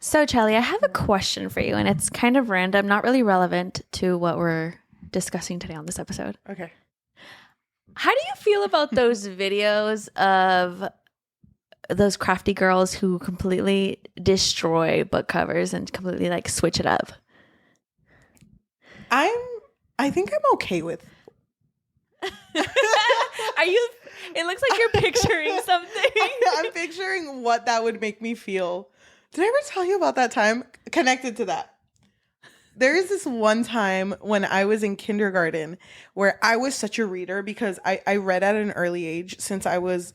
So, Cheli, I have a question for you, and it's kind of random, not really relevant to what we're discussing today on this episode. Okay. How do you feel about those videos of those crafty girls who completely destroy book covers and completely like switch it up? I think I'm okay with. Are you? It looks like you're picturing something. I'm picturing what that would make me feel. Did I ever tell you about that time connected to that? There is this one time when I was in kindergarten where I was such a reader because I read at an early age since I was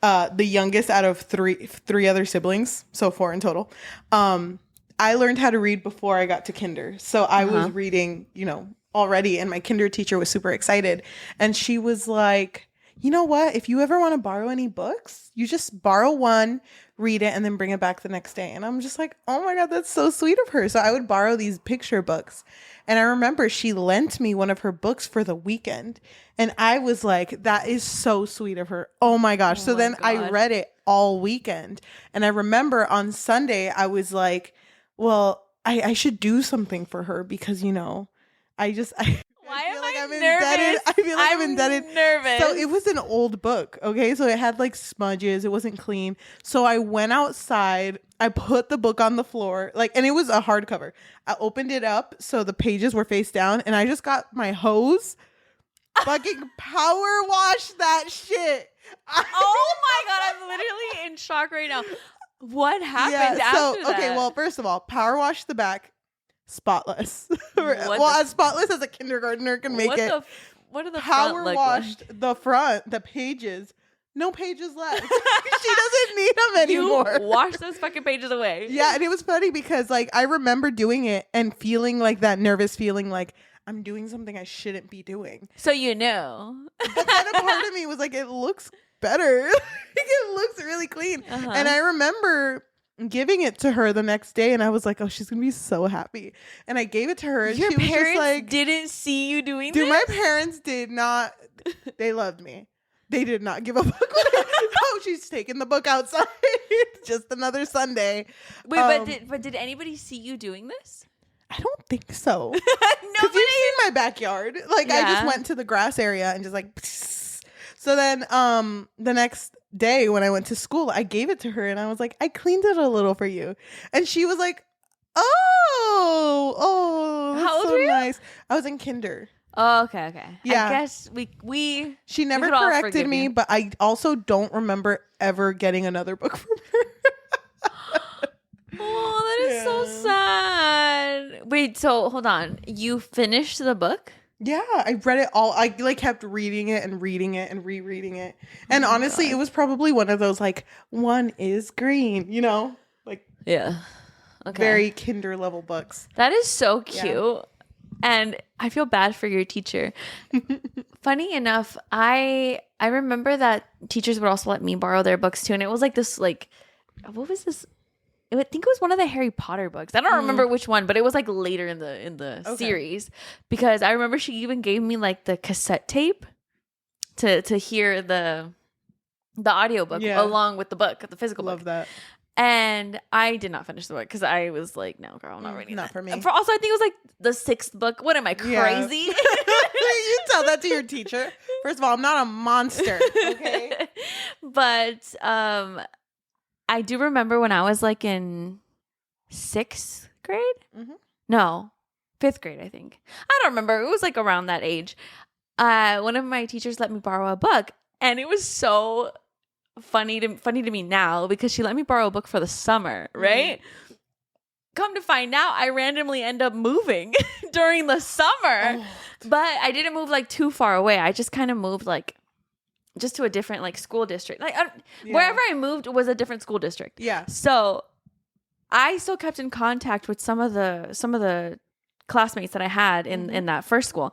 the youngest out of three other siblings, so 4 in total. I learned how to read before I got to kinder. So I was reading, already, and my kinder teacher was super excited. And she was like, you know what? If you ever want to borrow any books, you just borrow one, read it, and then bring it back the next day. And I'm just like, oh my God, that's so sweet of her. So I would borrow these picture books. And I remember she lent me one of her books for the weekend. And I was like, that is so sweet of her. Oh my gosh. So then I read it all weekend. And I remember on Sunday, I was like, well, I should do something for her because, I feel like I'm indebted. I feel like I'm indebted. Nervous. So it was an old book, okay? So it had like smudges. It wasn't clean. So I went outside. I put the book on the floor, and it was a hardcover. I opened it up so the pages were face down, and I just got my hose, fucking power wash that shit. Oh my God, I'm literally in shock right now. What happened after that? Okay, well, first of all, power wash the back. Spotless. As spotless as a kindergartner can make it. What are the power front washed like? The front, the pages. No pages left. She doesn't need them anymore. You wash those fucking pages away. Yeah, and it was funny because I remember doing it and feeling like that nervous feeling like I'm doing something I shouldn't be doing. So you know. But then a part of me was like, it looks better. It looks really clean. And I remember giving it to her the next day, and I was like, oh, she's gonna be so happy. And I gave it to her, and your she was parents just like, didn't see you doing this? Dude, my parents did not. They loved me. They did not give a fuck. Oh, she's taking the book outside. Just another Sunday. Wait, but did anybody see you doing this? I don't think so. Because you've seen my backyard. I just went to the grass area and just psst. So then the next day when I went to school, I gave it to her and I was like, I cleaned it a little for you. And she was like, oh, that's how old so were you? nice. I was in kinder. Oh, okay. Yeah. I guess we She never corrected me, but I also don't remember ever getting another book from her. Oh, that is so sad. Wait, so hold on. You finished the book? Yeah, I read it all. I kept reading it and reading it and rereading it. And honestly, it was probably one of those one is green, Yeah. Okay. Very kinder level books. That is so cute. Yeah. And I feel bad for your teacher. Funny enough, I remember that teachers would also let me borrow their books too. And it was this what was this? I think it was one of the Harry Potter books. I don't remember which one, but it was later in the series, because I remember she even gave me the cassette tape to hear the audiobook along with the book, the physical book. Love that. And I did not finish the book because I was like, no, girl, I'm not reading that. For me. Also, I think it was the 6th book. What am I, crazy? Yeah. You tell that to your teacher. First of all, I'm not a monster, okay? But I do remember when I was in 6th grade. Mm-hmm. No, 5th grade, I think. I don't remember. It was around that age. One of my teachers let me borrow a book, and it was so funny to me now because she let me borrow a book for the summer, right? Mm-hmm. Come to find out, I randomly end up moving during the summer, but I didn't move too far away. I just kind of moved just to a different school district. Wherever I moved was a different school district. Yeah. So I still kept in contact with some of the classmates that I had in that first school.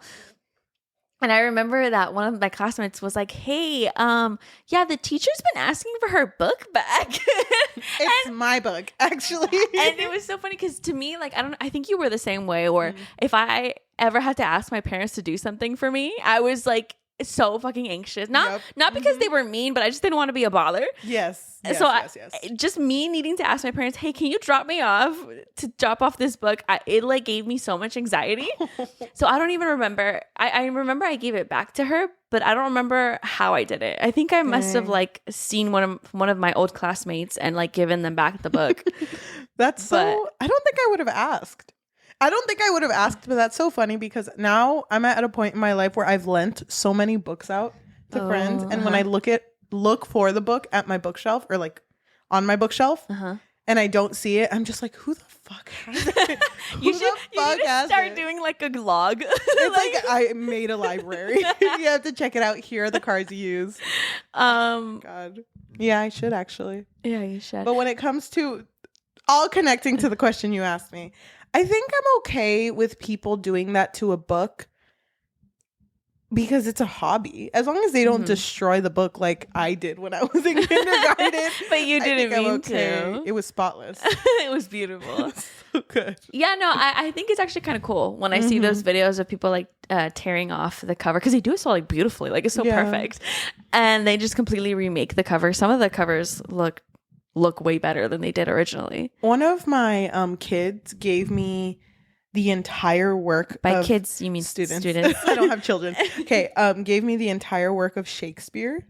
And I remember that one of my classmates was like, hey, the teacher's been asking for her book back. It's my book, actually. And it was so funny because to me, I think you were the same way, or if I ever had to ask my parents to do something for me, I was so fucking anxious. Not because they were mean, but I just didn't want to be a bother. Yes. Yes. Just me needing to ask my parents, hey, can you drop me off to drop off this book? It like gave me so much anxiety. So I don't even remember. I remember I gave it back to her, but I don't remember how I did it. I think I must have like seen one of my old classmates and like given them back the book. I don't think I would have asked. But that's so funny because now I'm at a point in my life where I've lent so many books out to friends, and when I look for the book at my bookshelf or like on my bookshelf, and I don't see it, I'm just like, who the fuck has it? You need to start doing like a log. It's like I made a library. You have to check it out. Here are the cards you use. God. Yeah, I should actually. Yeah, you should. But when it comes to all connecting to the question you asked me, I think I'm okay with people doing that to a book because it's a hobby. As long as they don't destroy the book like I did when I was in kindergarten. But you didn't mean to. It was spotless. It was beautiful. It was so good. Yeah, no, I think it's actually kind of cool when I see those videos of people like tearing off the cover because they do it so like beautifully. Like it's so perfect. And they just completely remake the cover. Some of the covers look way better than they did originally. One of my kids gave me the entire work by kids you mean students. I don't have children. Okay, gave me the entire work of Shakespeare,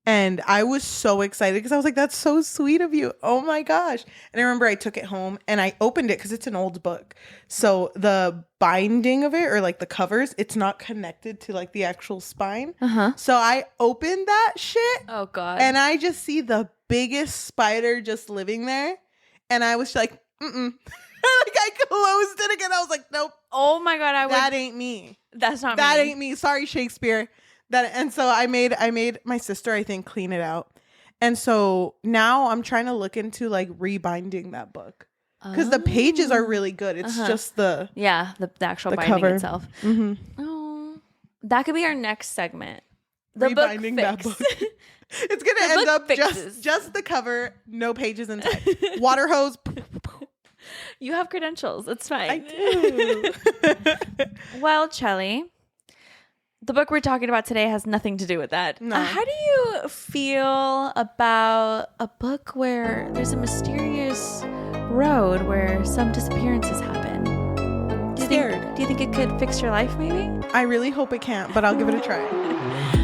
and I was so excited because I was like, that's so sweet of you. Oh my gosh. And I remember I took it home and I opened it because it's an old book, so the binding of it or like the covers, it's not connected to like the actual spine. So I opened that shit, oh god, and I just see the biggest spider just living there, and I was like, like I closed it again. I was like, nope. Oh my god, that ain't me. That's not that me. Ain't me. Sorry, Shakespeare. And so I made my sister, I think, clean it out. And so now I'm trying to look into like rebinding that book because the pages are really good. It's just the actual the binding cover itself. Oh, that could be our next segment. The rebinding book that book. It's gonna end up just the cover, no pages inside. Water hose. You have credentials. It's fine. I do. Well, Cheli, the book we're talking about today has nothing to do with that. No. How do you feel about a book where there's a mysterious road where some disappearances happen? Do you think it could fix your life, maybe? I really hope it can't, but I'll give it a try.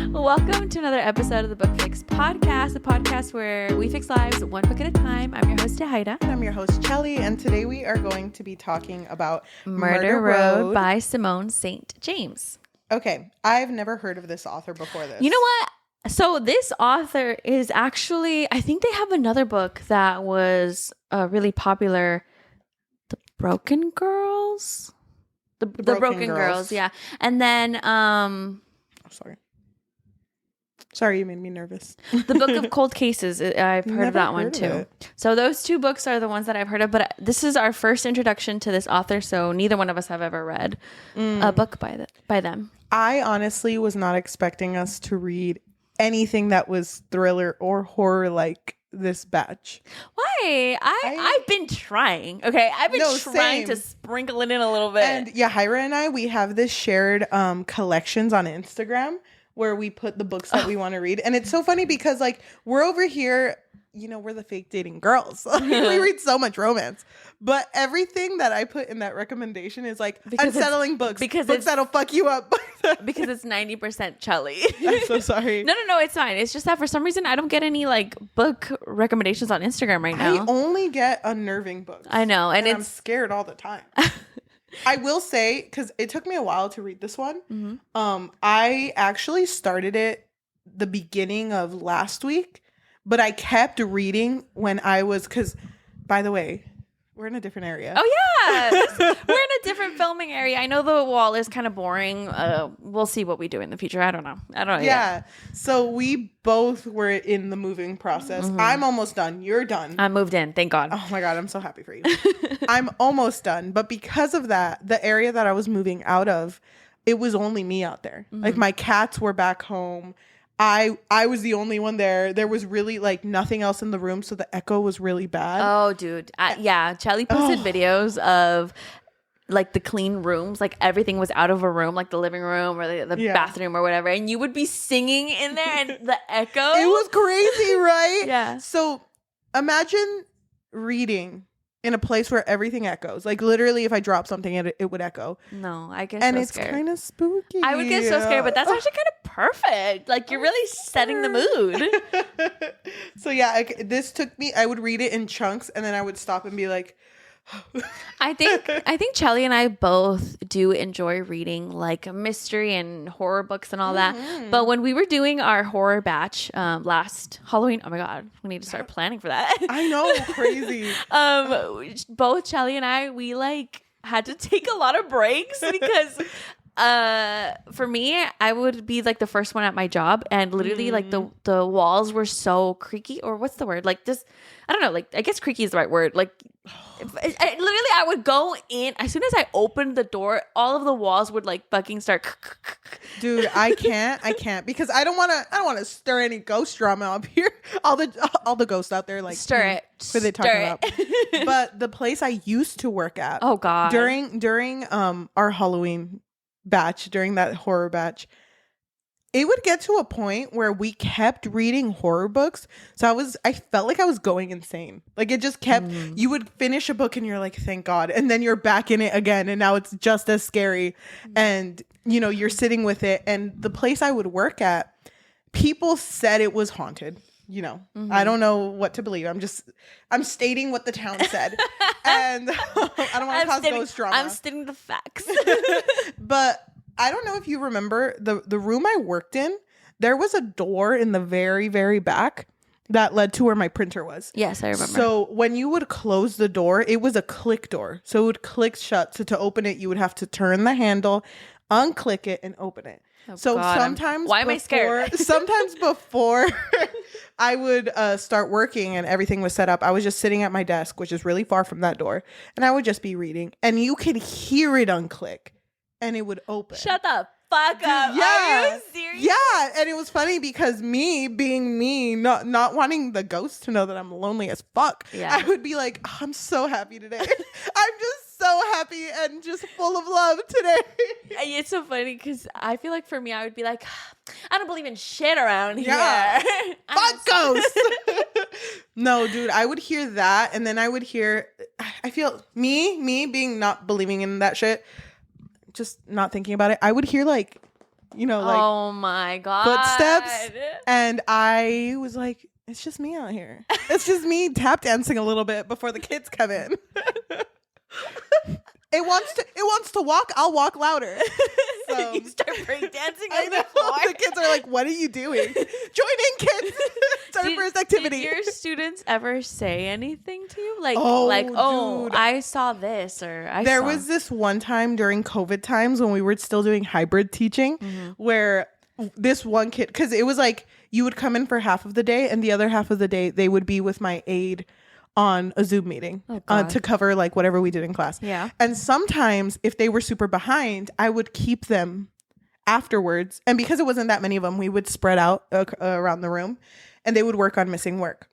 Welcome to another episode of the Book Fix Podcast, a podcast where we fix lives one book at a time. I'm your host, Yajaira. And I'm your host, Cheli, and today we are going to be talking about Murder Road by Simone St. James. Okay, I've never heard of this author before this. You know what? So this author is actually, I think they have another book that was really popular, The Broken Girls? The Broken Girls, yeah. And then... Sorry, you made me nervous. The Book of Cold Cases. I've heard of that one too. So those two books are the ones that I've heard of. But this is our first introduction to this author. So neither one of us have ever read a book by them. I honestly was not expecting us to read anything that was thriller or horror like this batch. Why? I've been trying. Okay, I've been trying to sprinkle it in a little bit. And Yajaira and I, we have this shared collections on Instagram where we put the books that we want to read. And it's so funny because like we're over here, you know, we're the fake dating girls. We read so much romance. But everything that I put in that recommendation is like unsettling books. Because books that'll fuck you up. Because it's 90% Cheli. I'm so sorry. No, it's fine. It's just that for some reason I don't get any like book recommendations on Instagram right now. I only get unnerving books. I know. And I'm scared all the time. I will say, because it took me a while to read this one. I actually started it the beginning of last week, but I kept reading when I was, because, by the way, we're in a different area. Oh, yeah. We're in a different filming area. I know the wall is kind of boring. We'll see what we do in the future. I don't know. Yeah. So we both were in the moving process. I'm almost done. You're done. I moved in. Thank God. Oh, my God. I'm so happy for you. I'm almost done. But because of that, the area that I was moving out of, it was only me out there. Like my cats were back home. I was the only one there. There was really like nothing else in the room, so the echo was really bad. Oh, dude. Yeah. Cheli posted videos of like the clean rooms, like everything was out of a room, like the living room or the bathroom or whatever, and you would be singing in there and the echo. It was crazy, right? Yeah. So imagine reading in a place where everything echoes. Like literally, if I drop something, it would echo. No, I get and so it's scared. kind of spooky. I would get so scared, but that's actually kind of perfect. Like you're really setting the mood. So yeah, this took me. I would read it in chunks, and then I would stop and be like. I think Cheli and I both do enjoy reading like mystery and horror books and all that. But when we were doing our horror batch last Halloween, oh my god, we need to start planning for that. I know, crazy. Both Cheli and I, we like had to take a lot of breaks because for me, I would be like the first one at my job, and literally like the walls were so creaky, or what's the word? Like just I don't know, like I guess creaky is the right word. Like I would go in as soon as I opened the door, all of the walls would like fucking start. Dude, I can't because I don't want to stir any ghost drama up here. All the ghosts out there like stir it. What are they talking about? But the place I used to work at, oh god, during our Halloween batch, during that horror batch, it would get to a point where we kept reading horror books. So I felt like I was going insane. Like it just kept, you would finish a book and you're like, thank God. And then you're back in it again. And now it's just as scary. And, you know, you're sitting with it. And the place I would work at, people said it was haunted. You know, I don't know what to believe. I'm stating what the town said. And I don't want to cause ghost drama. I'm stating the facts. But I don't know if you remember the room I worked in, there was a door in the very, very back that led to where my printer was. Yes, I remember. So when you would close the door, it was a click door. So it would click shut. So to open it, you would have to turn the handle, unclick it, and open it. Oh, so God, sometimes why am I scared? Sometimes before I would start working and everything was set up, I was just sitting at my desk, which is really far from that door, and I would just be reading, and you could hear it unclick. And it would open. Shut the fuck up. Yeah. Are you serious? Yeah. And it was funny because me being me, not wanting the ghost to know that I'm lonely as fuck, I would be like, oh, I'm so happy today. I'm just so happy and just full of love today. It's so funny because I feel like for me, I would be like, I don't believe in shit around here. Fuck ghosts. No, dude, I would hear that. And then I would hear, I feel me being not believing in that shit, just not thinking about it, I would hear like, you know, like oh my god, footsteps, and I was like, it's just me out here. It's just me tap dancing a little bit before the kids come in. It wants to walk. I'll walk louder. So, you start breakdancing I on know. the floor. The kids are like, "What are you doing? Join in, kids. It's our first activity." Did your students ever say anything to you? Like, dude. I saw this, or There was this one time during COVID times when we were still doing hybrid teaching, where this one kid, because it was like you would come in for half of the day, and the other half of the day they would be with my aide on a Zoom meeting to cover like whatever we did in class. Yeah. And sometimes if they were super behind, I would keep them afterwards. And because it wasn't that many of them, we would spread out around the room, and they would work on missing work.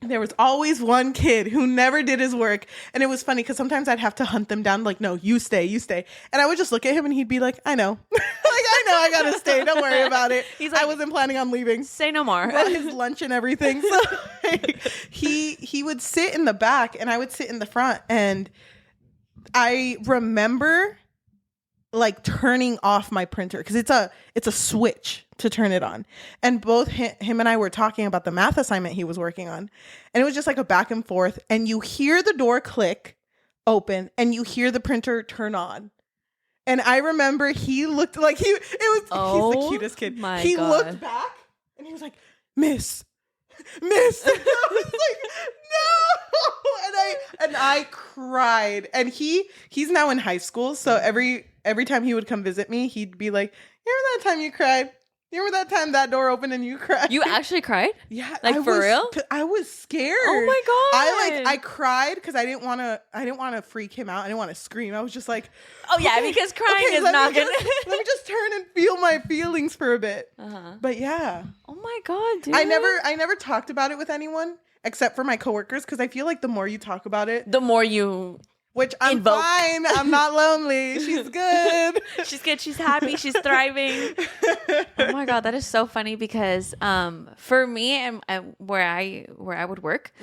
There was always one kid who never did his work. And it was funny because sometimes I'd have to hunt them down. Like, no, you stay. And I would just look at him and he'd be like, I know. Like, I know I got to stay. Don't worry about it. He's like, I wasn't planning on leaving. Say no more. Brought his lunch and everything. So like, he would sit in the back and I would sit in the front. And I remember like turning off my printer because it's a switch to turn it on, and both him and I were talking about the math assignment he was working on, and it was just like a back and forth, and you hear the door click open and you hear the printer turn on, and I remember he looked like he's the cutest kid. He looked back and he was like, miss and I was like, no, and I cried, and he's now in high school, so every time he would come visit me, he'd be like, you remember that time you cried? You remember that time that door opened and you cried? You actually cried? Yeah. Like for real? I was scared. Oh my god. I cried because I didn't want to freak him out. I didn't want to scream. I was just like, oh yeah, because crying is not gonna let me just turn and feel my feelings for a bit. But yeah. Oh my god, dude. I never talked about it with anyone except for my coworkers, because I feel like the more you talk about it, the more you Which I'm Invoke. fine. I'm not lonely. She's good. She's good. She's happy. She's thriving. Oh my God, that is so funny because for me and where I would work,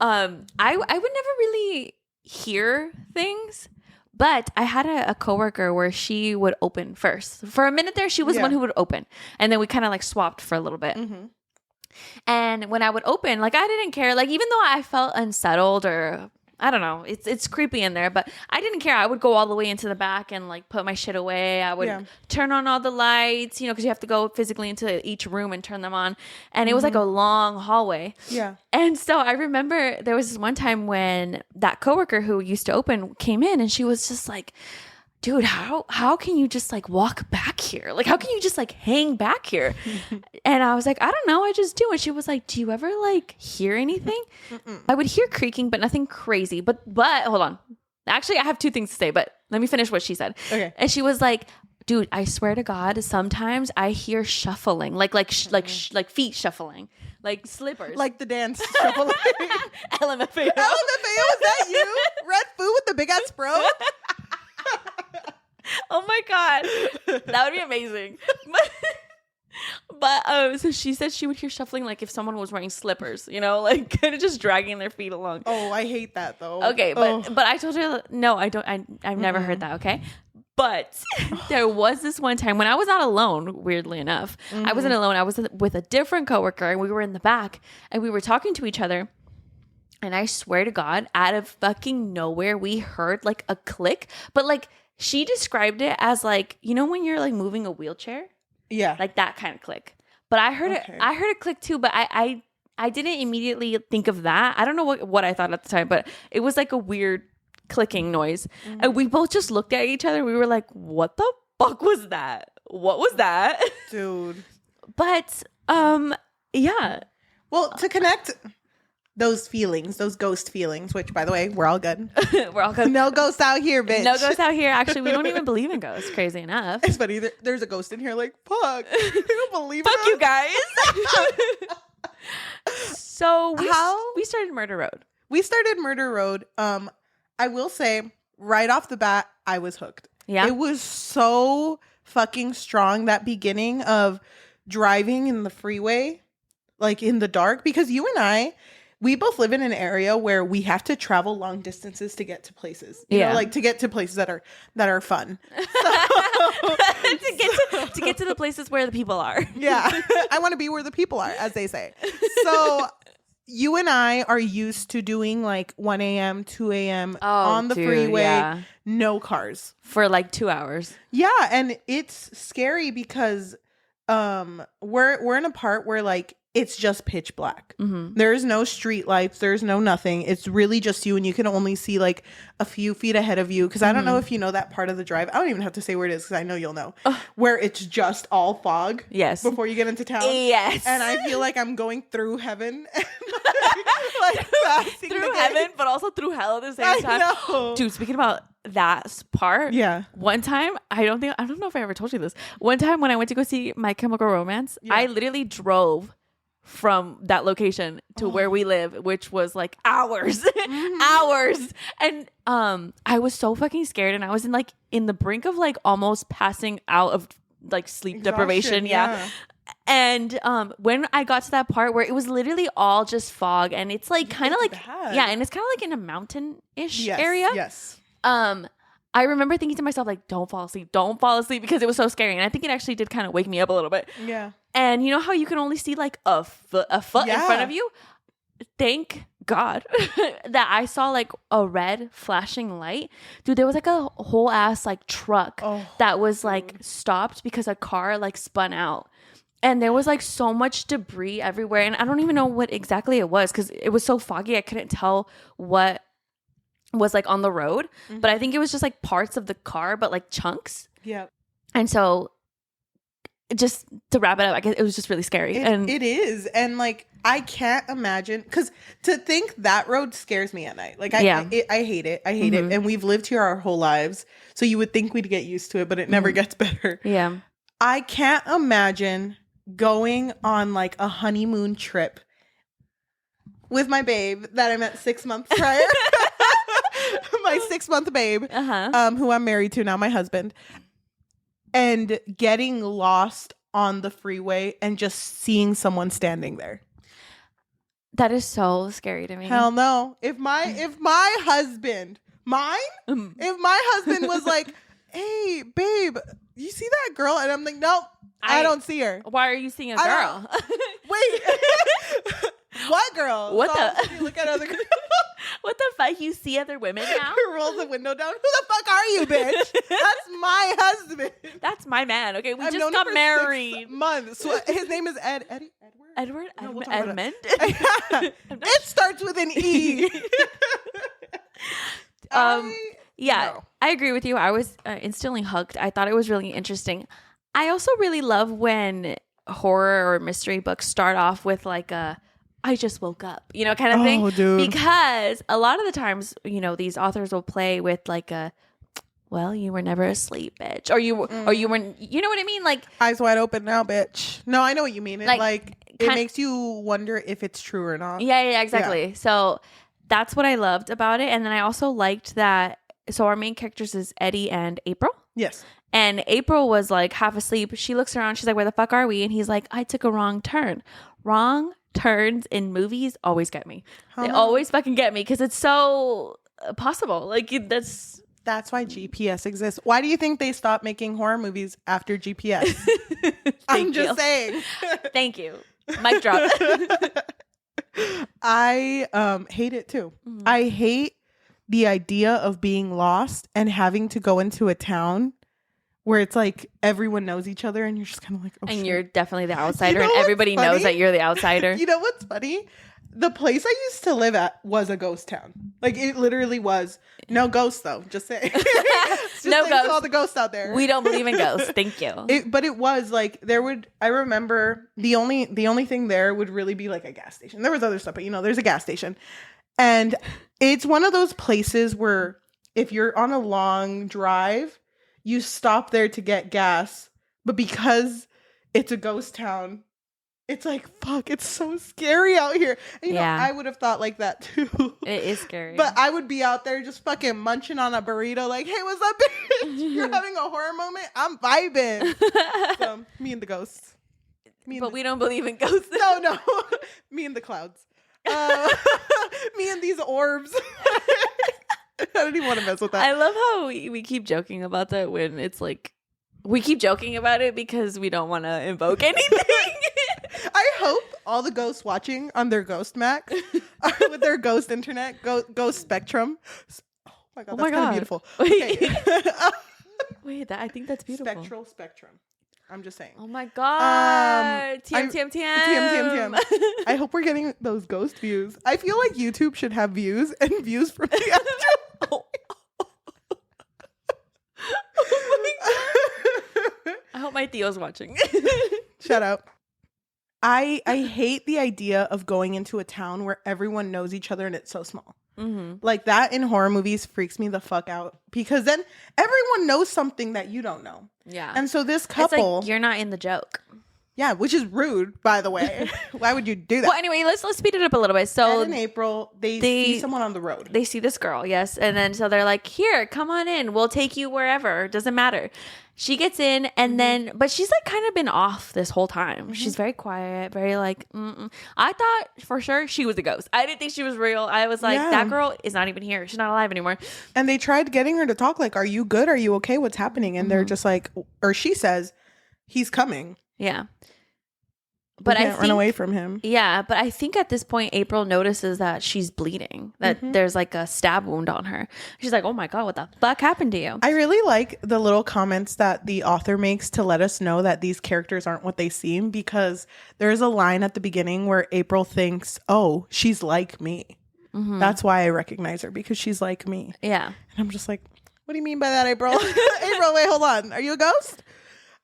I would never really hear things. But I had a coworker where she would open first. For a minute there, she was the one who would open. And then we kind of like swapped for a little bit. And when I would open, like I didn't care. Like even though I felt unsettled or I don't know, it's creepy in there, but I didn't care. I would go all the way into the back and like put my shit away. I would turn on all the lights, because you have to go physically into each room and turn them on. And it was like a long hallway. Yeah. And so I remember there was this one time when that coworker who used to open came in and she was just like, dude, how can you just like walk back here? Like, how can you just like hang back here? And I was like, I don't know. I just do. And she was like, do you ever like hear anything? I would hear creaking, but nothing crazy. But hold on. Actually, I have two things to say, but let me finish what she said. Okay. And she was like, dude, I swear to God, sometimes I hear shuffling, like feet shuffling, like slippers. Like the dance shuffling. LMFAO. LMFAO, is that you? Red Foo with the big ass bro? Oh my God, that would be amazing. But so she said she would hear shuffling like if someone was wearing slippers, like kind of just dragging their feet along. Oh, I hate that though. Okay, but I told her no, I don't. I've never heard that. Okay, but there was this one time when I was not alone. Weirdly enough, I wasn't alone. I was with a different coworker, and we were in the back, and we were talking to each other. And I swear to God, out of fucking nowhere, we heard like a click, but like. She described it as like, when you're like moving a wheelchair? Yeah. Like that kind of click. But I heard a click too, but I didn't immediately think of that. I don't know what I thought at the time, but it was like a weird clicking noise. And we both just looked at each other. We were like, what the fuck was that? What was that? Dude. But, yeah. Well, to connect those feelings, those ghost feelings, which by the way, we're all good. We're all good. No ghosts out here, bitch. No ghosts out here. Actually, we don't even believe in ghosts. Crazy enough. It's funny. There's a ghost in here. Like, fuck. I don't believe fuck you guys. So we started Murder Road. We started Murder Road. I will say right off the bat, I was hooked. Yeah. It was so fucking strong, that beginning of driving in the freeway, like in the dark, because you and we both live in an area where we have to travel long distances to get to places. You know, like to get to places that are fun. So, to get to the places where the people are. Yeah. I want to be where the people are, as they say. So you and I are used to doing like 1 a.m., 2 a.m. on the freeway, no cars. For like 2 hours. Yeah. And it's scary because we're in a part where like it's just pitch black. There's no street lights. There's no nothing. It's really just you, and you can only see like a few feet ahead of you. Because I don't know if you know that part of the drive. I don't even have to say where it is because I know you'll know. Where it's just all fog. Yes. Before you get into town. Yes. And I feel like I'm going through heaven. Through heaven, but also through hell at the same time. I know. Dude, speaking about that part. Yeah. One time, I don't know if I ever told you this. One time when I went to go see My Chemical Romance, I literally drove from that location to where we live, which was like hours. Hours. And I was so fucking scared, and I was in the brink of like almost passing out of like sleep deprivation. Yeah. And when I got to that part where it was literally all just fog, and it's like kind of like and it's kind of like in a mountain-ish area. Yes. I remember thinking to myself, like, don't fall asleep, because it was so scary. And I think it actually did kind of wake me up a little bit. Yeah. And you know how you can only see like a foot in front of you? Thank God that I saw like a red flashing light. Dude, there was like a whole ass like truck that was like stopped because a car like spun out. And there was like so much debris everywhere. And I don't even know what exactly it was because it was so foggy. I couldn't tell what was like on the road, but I think it was just like parts of the car, but like chunks. Yeah. And so just to wrap it up, I guess it was just really scary. It is. And like, I can't imagine, because to think that road scares me at night. Like I hate it. I hate it. And we've lived here our whole lives. So you would think we'd get used to it, but it never gets better. Yeah. I can't imagine going on like a honeymoon trip with my babe that I met 6 months prior. my 6-month babe, Uh-huh. who I'm married to now, my husband, and getting lost on the freeway and just seeing someone standing there. That is so scary to me. Hell no. If my husband, if my husband was like, hey, babe, you see that girl? And I'm like, nope, I don't see her. Why are you seeing a girl? Wait. What girl? What so the? You look at other girls. What the fuck? You see other women now? Rolls the window down. Who the fuck are you, bitch? That's my husband. That's my man. Okay, we I've just known got him for married. 6 months. So his name is Eddy. Edward? No, we'll talk about Edmund? It starts with an E. Yeah, No. I agree with you. I was instantly hooked. I thought it was really interesting. I also really love when horror or mystery books start off with like a I just woke up, kind of thing. Oh, dude. Because a lot of the times, these authors will play with like a, well, you were never asleep, bitch. Or you were, you know what I mean? Like Eyes wide open now, bitch. No, I know what you mean. It kind- makes you wonder if it's true or not. Yeah, exactly. So that's what I loved about it. And then I also liked that. So our main characters is Eddy and April. Yes. And April was like half asleep. She looks around. She's like, where the fuck are we? And he's like, I took a wrong turn. Wrong turns in movies always get me. They always fucking get me because it's so possible. Like That's why GPS exists. Why do you think they stopped making horror movies after GPS? I'm just saying. Thank you. Mic drop. I hate it too. Mm-hmm. I hate the idea of being lost and having to go into a town where it's like everyone knows each other and you're just kind of like, oh, and shit. you're definitely the outsider, You know and everybody what's knows funny? that you're the outsider. You know what's funny? The place I used to live at was a ghost town. Like it literally was. No ghosts though. Just saying. Just No thanks ghosts. to all the ghosts out there. We don't believe in ghosts. Thank you. But it was like I remember the only thing there would really be like a gas station. There was other stuff, but there's a gas station. And it's one of those places where if you're on a long drive, you stop there to get gas. But because it's a ghost town, it's like, fuck, it's so scary out here. And, I would have thought like that too. It is scary. But I would be out there just fucking munching on a burrito like, hey, what's up, bitch? You're having a horror moment? I'm vibing. So, me and the ghosts. We don't believe in ghosts. No. Me and the clouds. Me and these orbs. I don't even want to mess with that. I love how we keep joking about that when it's like, we keep joking about it because we don't want to invoke anything. I hope all the ghosts watching on their Ghost Mac with their ghost internet, ghost spectrum. Oh my God, that's kind of beautiful. Okay. Wait, I think that's beautiful. Spectrum. I'm just saying. Oh my God. TM. I hope we're getting those ghost views. I feel like YouTube should have views and views from the actual. I hope my Theo's watching. Shut up. I hate the idea of going into a town where everyone knows each other and it's so small. Mm-hmm. Like that in horror movies freaks me the fuck out because then everyone knows something that you don't know. Yeah. And so this couple, it's like you're not in the joke. Yeah, which is rude, by the way. Why would you do that? Well, anyway, let's speed it up a little bit. So Ed and April, they see someone on the road. They see this girl, yes. And then so they're like, here, come on in. We'll take you wherever. Doesn't matter. She gets in and then, but she's like kind of been off this whole time. Mm-hmm. She's very quiet, very like, I thought for sure she was a ghost. I didn't think she was real. I was like, that girl is not even here. She's not alive anymore. And they tried getting her to talk like, are you good? Are you okay? What's happening? And they're just like, or she says, he's coming. Yeah. But I can't run away from him. Yeah, but I think at this point, April notices that she's bleeding, that there's like a stab wound on her. She's like, oh my God, what the fuck happened to you? I really like the little comments that the author makes to let us know that these characters aren't what they seem, because there's a line at the beginning where April thinks, oh, she's like me. Mm-hmm. That's why I recognize her, because she's like me. Yeah. And I'm just like, what do you mean by that, April? April, wait, hold on. Are you a ghost?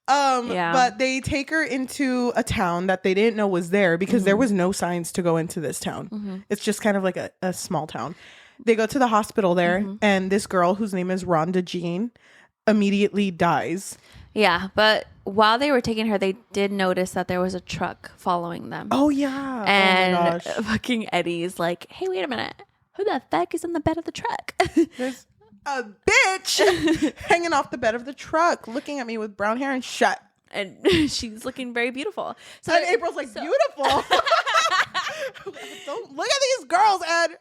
But they take her into a town that they didn't know was there because there was no signs to go into this town. It's just kind of like a small town. They go to the hospital there and this girl whose name is Rhonda Jean immediately dies. Yeah, but while they were taking her, they did notice that there was a truck following them. Oh, yeah. And oh my gosh. fucking Eddie's like, hey, wait a minute. Who the fuck is in the bed of the truck? a bitch hanging off the bed of the truck, looking at me with brown hair and shut. And she's looking very beautiful. So and April's like, beautiful. Don't look at these girls, Ed.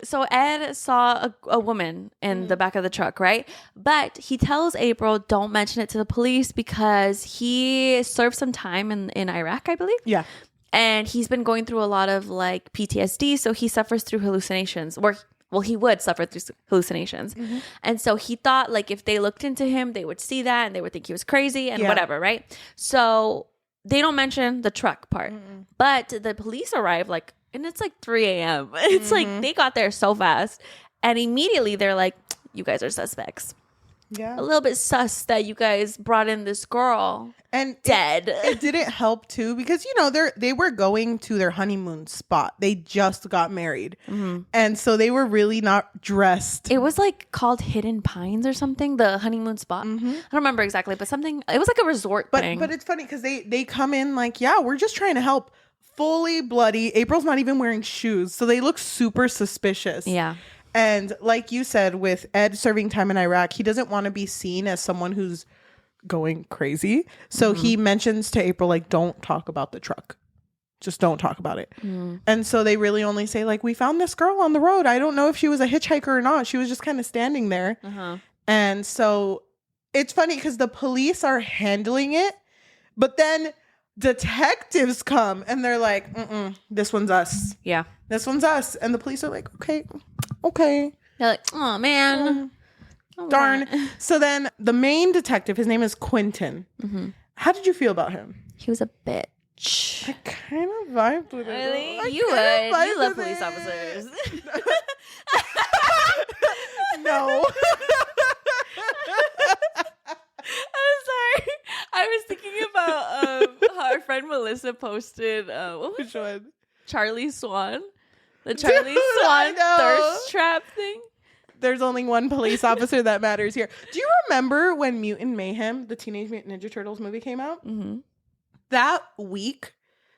So Ed saw a woman in the back of the truck, right? But he tells April, don't mention it to the police because he served some time in Iraq, I believe. Yeah. And he's been going through a lot of like PTSD. So he suffers through hallucinations. Well, he would suffer through hallucinations. Mm-hmm. And so he thought like if they looked into him, they would see that and they would think he was crazy and whatever, right? So they don't mention the truck part. Mm-mm. But the police arrive like, and it's like 3 a.m. It's like they got there so fast. And immediately they're like, you guys are suspects. Yeah. A little bit sus that you guys brought in this girl and dead. It didn't help too because, you know, they were going to their honeymoon spot. They just got married. Mm-hmm. And so they were really not dressed. It was like called Hidden Pines or something, the honeymoon spot. Mm-hmm. I don't remember exactly, but something, it was like a resort thing. But it's funny because they come in like, yeah, we're just trying to help. Fully bloody. April's not even wearing shoes. So they look super suspicious. Yeah. And like you said, with Ed serving time in Iraq, he doesn't want to be seen as someone who's going crazy. So he mentions to April, like, don't talk about the truck. Just don't talk about it. And so they really only say, like, we found this girl on the road. I don't know if she was a hitchhiker or not. She was just kind of standing there. And so it's funny because the police are handling it, but then detectives come and they're like, this one's us. Yeah. This one's us. And the police are like, okay. They're like, oh, man. Darn. So then the main detective, his name is Quentin. How did you feel about him? He was a bitch. I kind of vibed with it. Really? You would. You love police officers. No. I'm sorry. I was thinking about how our friend Melissa posted which one? Charlie Swan. The Charlie Swan thirst trap thing. There's only one police officer that matters here. Do you remember when Mutant Mayhem, the Teenage Mutant Ninja Turtles movie came out? That week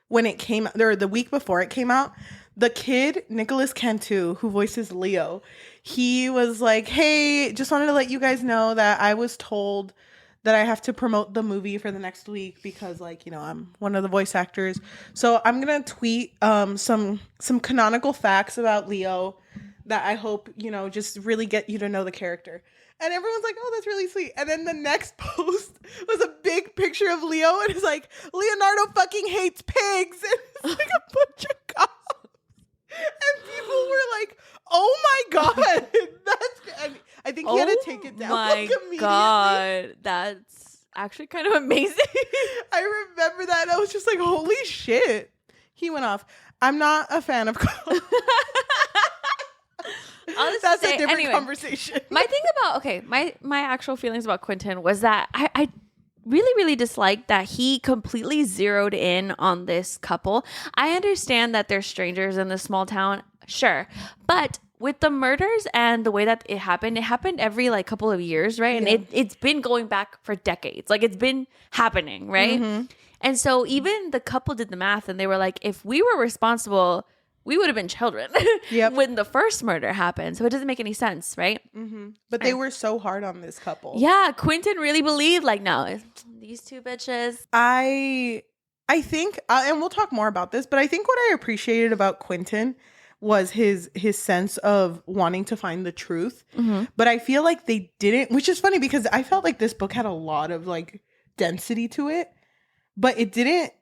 when it came out, or the week before it came out, the kid, Nicholas Cantu, who voices Leo, he was like, hey, just wanted to let you guys know that I was told that I have to promote the movie for the next week because, like, you know, I'm one of the voice actors. So I'm going to tweet some canonical facts about Leo that I hope, you know, just really get you to know the character. And everyone's like, oh, that's really sweet. And then the next post was a big picture of Leo and it's like, Leonardo fucking hates pigs. And it's like a bunch of cops. And people were like, oh my God. I think he had to take it down. My God. That's actually kind of amazing. I remember that. I was just like, holy shit. He went off. I'm not a fan of cops. That's a different conversation. My thing about, my actual feelings about Quentin was that I really, really disliked that he completely zeroed in on this couple. I understand that they're strangers in this small town. Sure. But with the murders and the way that it happened every like couple of years, right? Yeah. And it's been going back for decades. Like it's been happening, right? And so even the couple did the math and they were like, if we were responsible, we would have been children when the first murder happened. So it doesn't make any sense, right? But they were so hard on this couple. Yeah, Quentin really believed like, no, these two bitches. I think, and we'll talk more about this, but I think what I appreciated about Quentin was his sense of wanting to find the truth. But I feel like they didn't, which is funny because I felt like this book had a lot of like density to it, but it didn't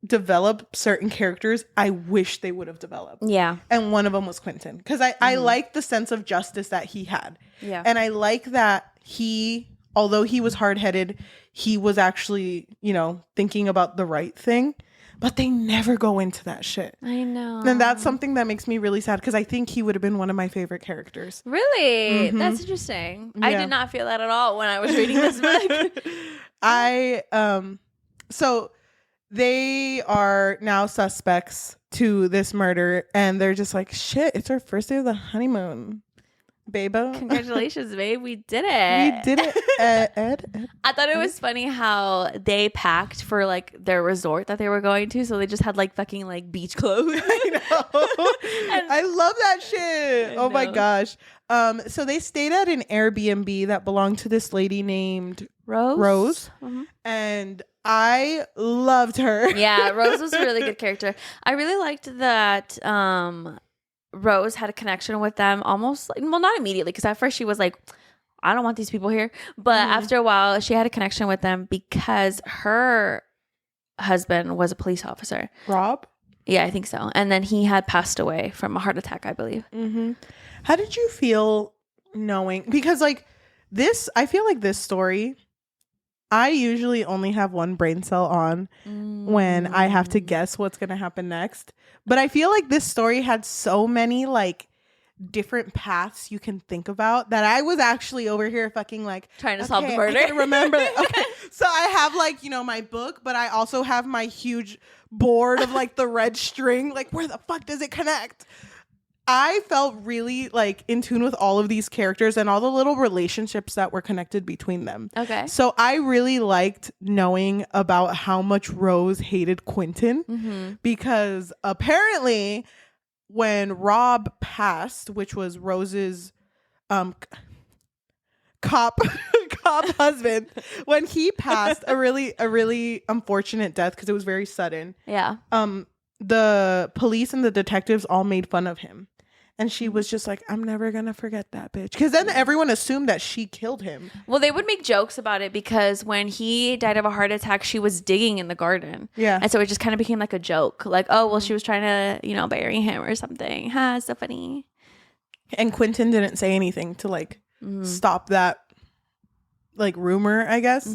develop certain characters I wish they would have developed. Yeah. And one of them was Quentin. Because I liked the sense of justice that he had. Yeah. And I like that he, although he was hard-headed, he was actually, you know, thinking about the right thing. But they never go into that shit. I know. And that's something that makes me really sad because I think he would have been one of my favorite characters. Really? That's interesting. Yeah. I did not feel that at all when I was reading this book. So they are now suspects to this murder and they're just like, shit, it's our first day of the honeymoon. Beba. Congratulations, babe. We did it. We did it. Ed. I thought it was funny how they packed for like their resort that they were going to. So they just had like fucking like beach clothes. I know. I love that shit. Oh my gosh. So they stayed at an Airbnb that belonged to this lady named Rose. Mm-hmm. And I loved her. Yeah, Rose was a really good character. I really liked that Rose had a connection with them almost like, well, not immediately, because at first she was like, I don't want these people here. But after a while, she had a connection with them because her husband was a police officer. Rob? Yeah, I think so. And then he had passed away from a heart attack, I believe. Mm-hmm. How did you feel knowing? Because like this, I feel like this story, I usually only have one brain cell on when I have to guess what's going to happen next. But I feel like this story had so many like different paths you can think about that I was actually over here fucking like trying to solve the murder. I can remember. Okay. So I have like, you know, my book, but I also have my huge board of like the red string. Like, where the fuck does it connect? I felt really like in tune with all of these characters and all the little relationships that were connected between them. Okay. So I really liked knowing about how much Rose hated Quentin because apparently when Rob passed, which was Rose's cop husband, when he passed, a really unfortunate death because it was very sudden. Yeah. The police and the detectives all made fun of him. And she was just like, I'm never going to forget that bitch. Because then everyone assumed that she killed him. Well, they would make jokes about it because when he died of a heart attack, she was digging in the garden. Yeah. And so it just kind of became like a joke. Like, oh, well, she was trying to, you know, bury him or something. Ha, so funny. And Quentin didn't say anything to like stop that like rumor, I guess.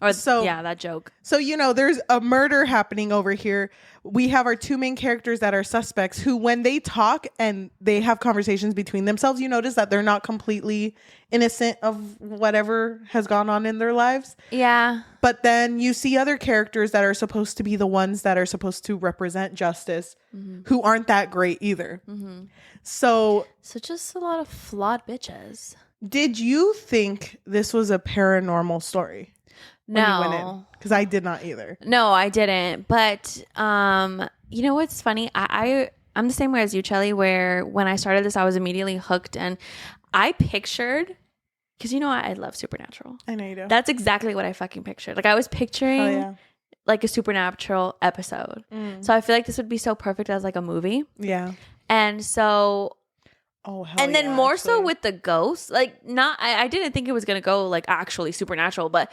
Or yeah, that joke. So, you know, there's a murder happening over here. We have our two main characters that are suspects who, when they talk and they have conversations between themselves, you notice that they're not completely innocent of whatever has gone on in their lives. Yeah. But then you see other characters that are supposed to be the ones that are supposed to represent justice who aren't that great either. So just a lot of flawed bitches. Did you think this was a paranormal story? No, because I did not either. No, I didn't. But you know what's funny? I'm the same way as you, Cheli, where when I started this, I was immediately hooked, and I pictured, because you know I love Supernatural. I know you do. That's exactly what I fucking pictured. Like I was picturing like a Supernatural episode. So I feel like this would be so perfect as like a movie. Yeah. And so. Oh, hell and then yeah, more actually. so with the ghosts, like not, I didn't think it was going to go like actually supernatural, but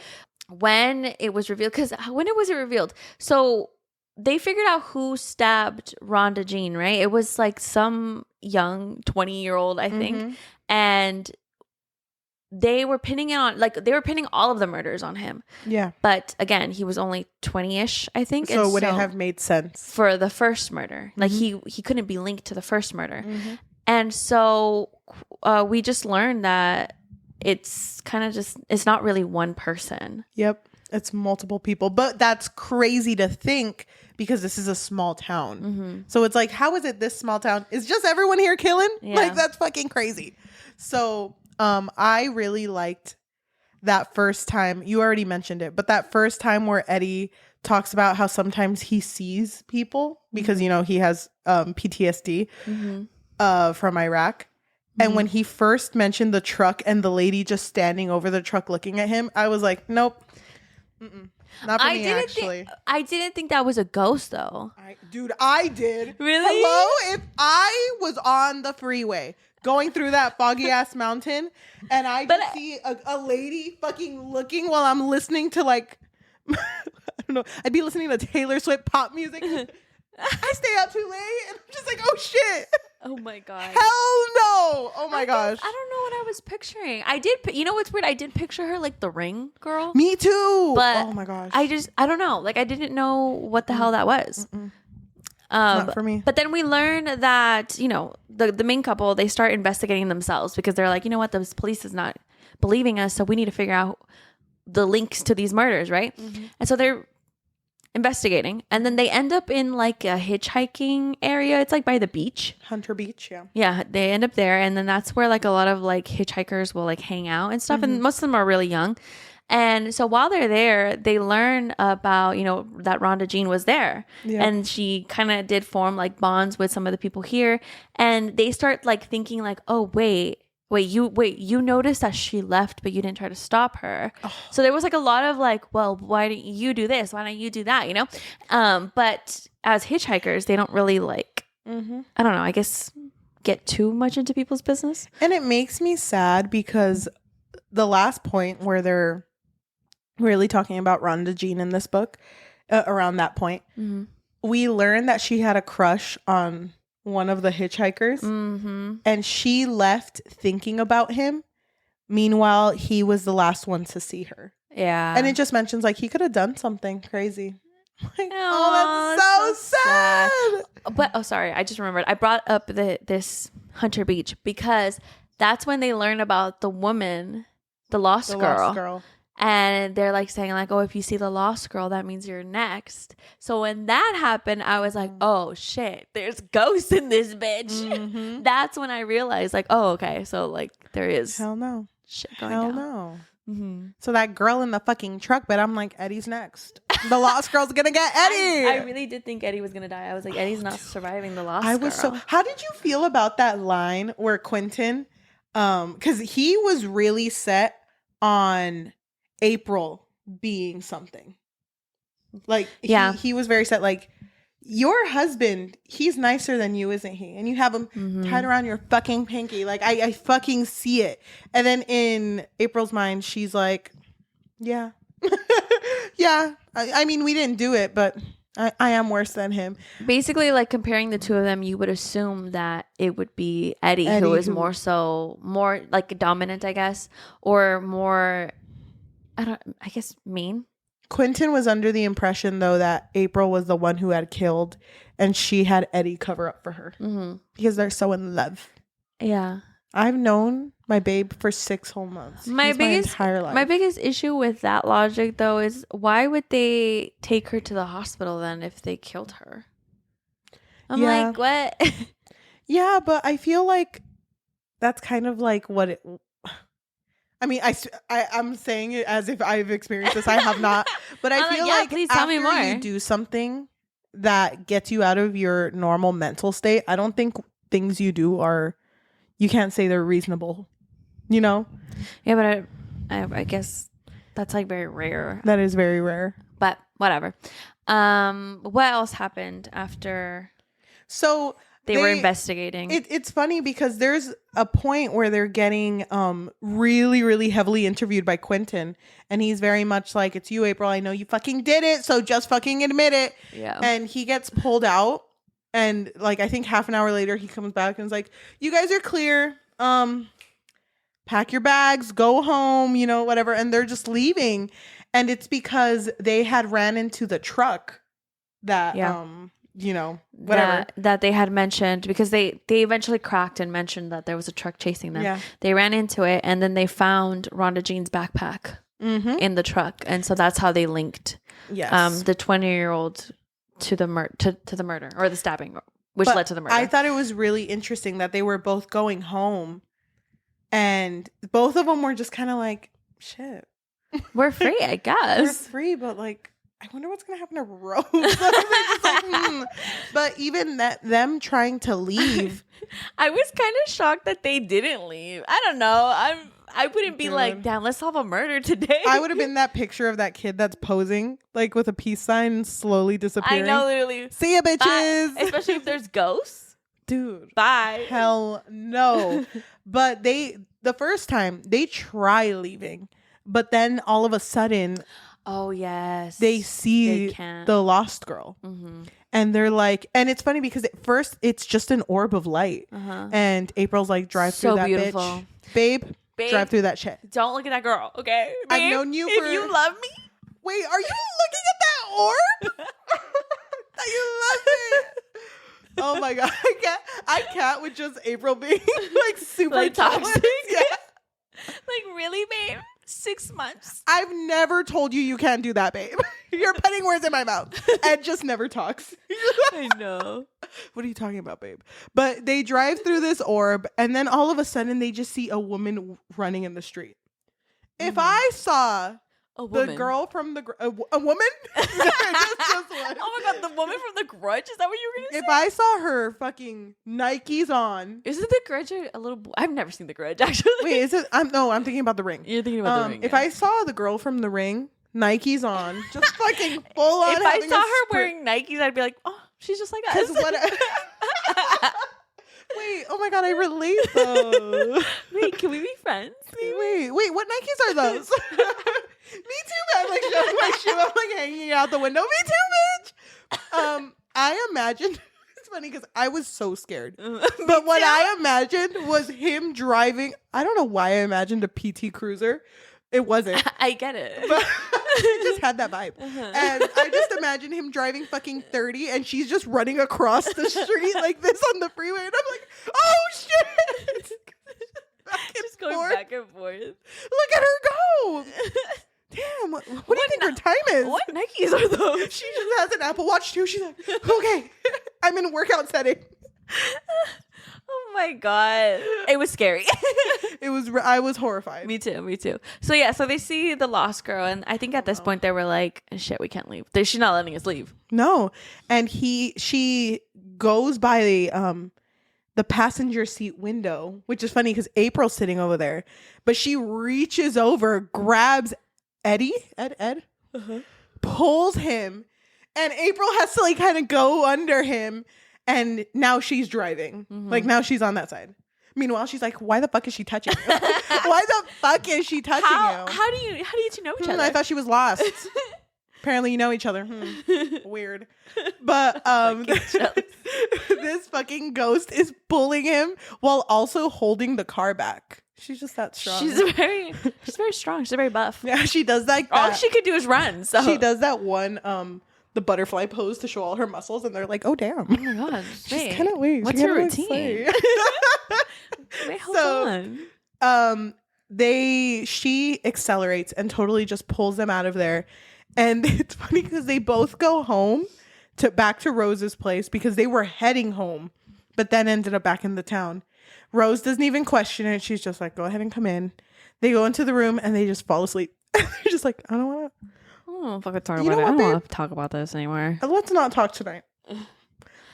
when it was revealed, because when was it revealed? So they figured out who stabbed Rhonda Jean, right? It was like some young 20-year-old, I think. And they were pinning it on, like they were pinning all of the murders on him. Yeah. But again, he was only 20-ish, I think. So would it have made sense? For the first murder. Like he couldn't be linked to the first murder. And so we just learned that it's kind of just, it's not really one person. Yep. It's multiple people. But that's crazy to think because this is a small town. So it's like, how is it this small town? Is just everyone here killing? Yeah. Like, that's fucking crazy. So I really liked that first time. You already mentioned it. But that first time where Eddy talks about how sometimes he sees people because, you know, he has PTSD. From Iraq. And when he first mentioned the truck and the lady just standing over the truck looking at him, I was like, nope. Not for me, actually. I didn't think that was a ghost, though. Dude, I did. Really? Hello? If I was on the freeway going through that foggy-ass mountain and I just see a lady fucking looking while I'm listening to, like, I don't know, I'd be listening to Taylor Swift pop music. I stay out too late and I'm just like, oh, shit. Oh my god! Hell no! Oh my gosh! I don't know what I was picturing. I did. You know what's weird? I did picture her like the Ring girl. Me too. But oh my gosh! I don't know. Like I didn't know what the hell that was. Not for me. But then we learned that, you know, the main couple, they start investigating themselves because they're like, you know what, the police is not believing us, so we need to figure out the links to these murders, right? And so they're investigating. And then they end up in like a hitchhiking area. It's like by the beach. Hunter Beach, yeah. Yeah, they end up there. And then that's where like a lot of like hitchhikers will like hang out and stuff. And most of them are really young. And so while they're there, they learn about, you know, that Rhonda Jean was there. Yeah. And she kind of did form like bonds with some of the people here. And they start like thinking like, oh, wait, you noticed that she left, but you didn't try to stop her. Oh. So there was like a lot of like, well, why didn't you do this? Why don't you do that? You know? But as hitchhikers, they don't really like, I don't know, I guess get too much into people's business. And it makes me sad because the last point where they're really talking about Rhonda Jean in this book, around that point, we learned that she had a crush on one of the hitchhikers, and she left thinking about him. Meanwhile, he was the last one to see her. Yeah. And it just mentions like he could have done something crazy. Like, oh, that's so sad. But sorry, I just remembered. I brought up this Hunter Beach because that's when they learn about the woman, the lost girl. And they're like saying like, oh, if you see the lost girl, that means you're next. So when that happened, I was like, oh shit, there's ghosts in this bitch. That's when I realized like, oh, okay. So like there is hell no shit going down. Hell no. So that girl in the fucking truck, but I'm like, Eddie's next. The lost girl's gonna get Eddie. I really did think Eddie was gonna die. I was like, Eddie's not surviving the lost girl. How did you feel about that line where Quentin, because he was really set on April being something. Like, he was very set, like, your husband, he's nicer than you, isn't he? And you have him tied around your fucking pinky. Like, I fucking see it. And then in April's mind, she's like, yeah. Yeah. I mean, we didn't do it, but I am worse than him. Basically, like, comparing the two of them, you would assume that it would be Eddie who is more like dominant, I guess, or more, I guess mean. Quentin was under the impression, though, that April was the one who had killed and she had Eddie cover up for her because they're so in love. Yeah. I've known my babe for 6 whole months. My entire life. My biggest issue with that logic, though, is why would they take her to the hospital then if they killed her? I'm like, what? Yeah, but I feel like that's kind of like what it... I mean, I'm saying it as if I've experienced this. I have not. But I feel like please tell me more. You do something that gets you out of your normal mental state, I don't think things you do are... You can't say they're reasonable, you know? Yeah, but I guess that's like very rare. That is very rare. But whatever. What else happened after... So... They were investigating. It's funny because there's a point where they're getting really, really heavily interviewed by Quentin. And he's very much like, it's you, April. I know you fucking did it. So just fucking admit it. Yeah. And he gets pulled out. And like, I think half an hour later, he comes back and is like, you guys are clear. Pack your bags, go home, you know, whatever. And they're just leaving. And it's because they had ran into the truck that... you know, whatever that they had mentioned, because they eventually cracked and mentioned that there was a truck chasing them. They ran into it, and then they found Rhonda Jean's backpack in the truck, and so that's how they linked the 20-year-old to the murder or the stabbing, which led to the murder. I thought it was really interesting that they were both going home, and both of them were just kind of like, shit, we're free, I guess. We're free, but like, I wonder what's going to happen to Rose. Just like, But even them trying to leave. I was kind of shocked that they didn't leave. I don't know. I wouldn't be like, damn, let's solve a murder today. I would have been that picture of that kid that's posing like with a peace sign slowly disappearing. I know, literally. See ya, bitches. Bye. Especially if there's ghosts. Dude. Bye. Hell no. But the first time, they try leaving. But then all of a sudden... Oh, yes. They see the lost girl. And they're like, and it's funny because at first it's just an orb of light. And April's like, drive through that beautiful. bitch. Babe, drive through that shit. Don't look at that girl, okay? Babe, I've known you if you love me. Wait, are you looking at that orb? That you love me. Oh my God. I can't with just April being like super like toxic. Yeah. Like, really, babe? 6 months. I've never told you can't do that, babe. You're putting words in my mouth. Ed just never talks. I know. What are you talking about, babe? But they drive through this orb, and then all of a sudden they just see a woman running in the street. If I saw the girl from the a woman, just one. Oh my god, the woman from The Grudge? Is that what you were gonna say? If I saw her fucking Nikes on, isn't The Grudge a little? I've never seen The Grudge actually. Wait, is it? I'm thinking about The Ring. You're thinking about The Ring. If I saw the girl from The Ring, Nikes on, just fucking full on. If I saw her wearing Nikes, I'd be like, oh, she's just like us. Wait, oh my god, I relate though. Wait, can we be friends? Wait, what Nikes are those? Me too, man. Like showing my shoe, I'm like hanging out the window. Me too, bitch. I imagined. It's funny because I was so scared. But what I imagined was him driving. I don't know why I imagined a PT Cruiser. It wasn't. I get it. But it just had that vibe. And I just imagined him driving fucking 30 and she's just running across the street like this on the freeway. And I'm like, oh shit. Just going back and forth. Look at her go. Damn. What do you think her time is? What Nikes are those? She just has an Apple Watch too. She's like, okay, I'm in workout setting. Oh my god. It was scary. I was horrified. Me too. So yeah, so they see the lost girl, and I think at this point they were like, shit, we can't leave. She's not letting us leave. No. And she goes by the passenger seat window, which is funny because April's sitting over there, but she reaches over, grabs Eddy, Ed, pulls him, and April has to like kind of go under him, and now she's driving. Like now she's on that side. Meanwhile, she's like, why the fuck is she touching you? Why the fuck is she touching you? How do you two know each other? I thought she was lost. Apparently you know each other. Weird. But this fucking ghost is pulling him while also holding the car back. She's just that strong. She's very strong. She's very buff. Yeah, she does that. All she could do is run. So she does that one the butterfly pose to show all her muscles, and they're like, oh damn. Oh my god. She's kind of weird. What's her routine? Wait, hold on. She accelerates and totally just pulls them out of there. And it's funny because they both go home back to Rose's place because they were heading home, but then ended up back in the town. Rose doesn't even question it. She's just like, go ahead and come in. They go into the room and they just fall asleep. They're just like, I don't want to. I don't fucking talk about it. I don't want to talk about this anymore. Let's not talk tonight.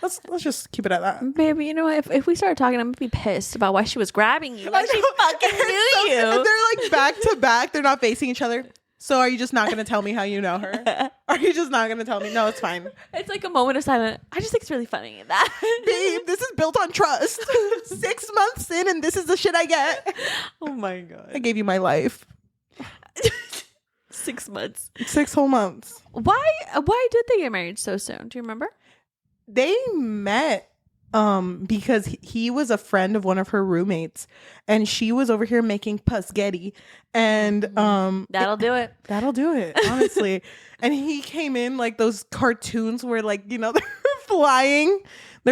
Let's just keep it at that. Baby, you know what? If we start talking, I'm going to be pissed about why she was grabbing you. Like she fucking knew you. And they're like back to back. They're not facing each other. So are you just not going to tell me how you know her? Are you just not going to tell me? No, it's fine. It's like a moment of silence. I just think it's really funny that. Babe, this is built on trust. 6 months in and this is the shit I get. Oh my God. I gave you my life. 6 months. 6 whole months. Why did they get married so soon? Do you remember? They met because he was a friend of one of her roommates and she was over here making spaghetti and that'll do it, honestly. And he came in like those cartoons where like, you know, they're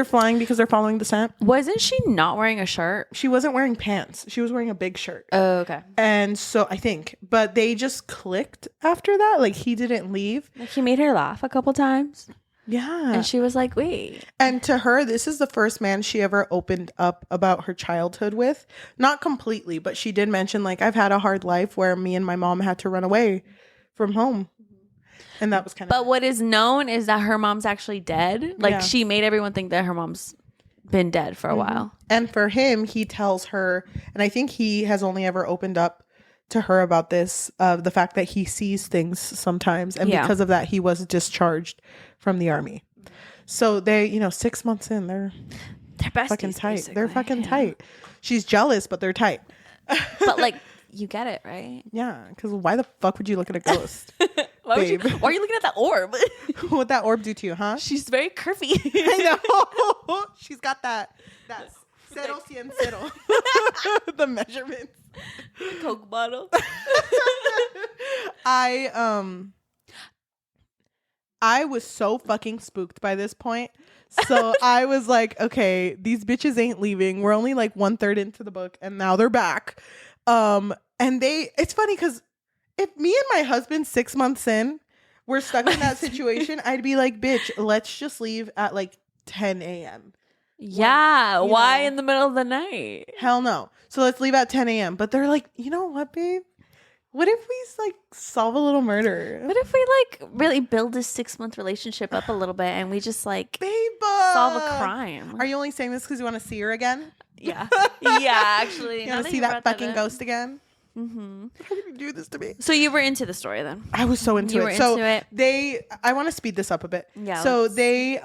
flying because they're following the scent. Wasn't she not wearing a shirt? She wasn't wearing pants. She was wearing a big shirt. Oh, okay. And so I think, but they just clicked after that. Like he didn't leave. Like he made her laugh a couple times. Yeah. And she was like, wait. And to her, this is the first man she ever opened up about her childhood with. Not completely, but she did mention, like, I've had a hard life where me and my mom had to run away from home. And that was kind of... But what is known is that her mom's actually dead. Like, she made everyone think that her mom's been dead for a while. And for him, he tells her, and I think he has only ever opened up to her about this, the fact that he sees things sometimes. And because of that, he was discharged from the army. So they, 6 months in, they're besties, fucking tight. Basically. They're fucking tight. She's jealous, but they're tight. But like, you get it, right? Yeah, because why the fuck would you look at a ghost? Why are you looking at that orb? What'd that orb do to you, huh? She's very curvy. I know. She's got that cero cien cero. The measurements. The Coke bottle. I was so fucking spooked by this point. So I was like, okay, these bitches ain't leaving. We're only like 1/3 into the book and now they're back. And it's funny because if me and my husband 6 months in were stuck in that situation, I'd be like, bitch, let's just leave at like 10 a.m. Yeah. Why know, in the middle of the night? Hell no. So let's leave at 10 a.m. But they're like, you know what, babe? What if we like solve a little murder? What if we like really build this 6-month relationship up a little bit and we just like solve a crime? Are you only saying this because you want to see her again? Yeah. Yeah, actually. You want to see that fucking ghost again? Mm-hmm. How can you do this to me? So you were into the story then? I was so into you it. Were so into it. I want to speed this up a bit. Yeah. So they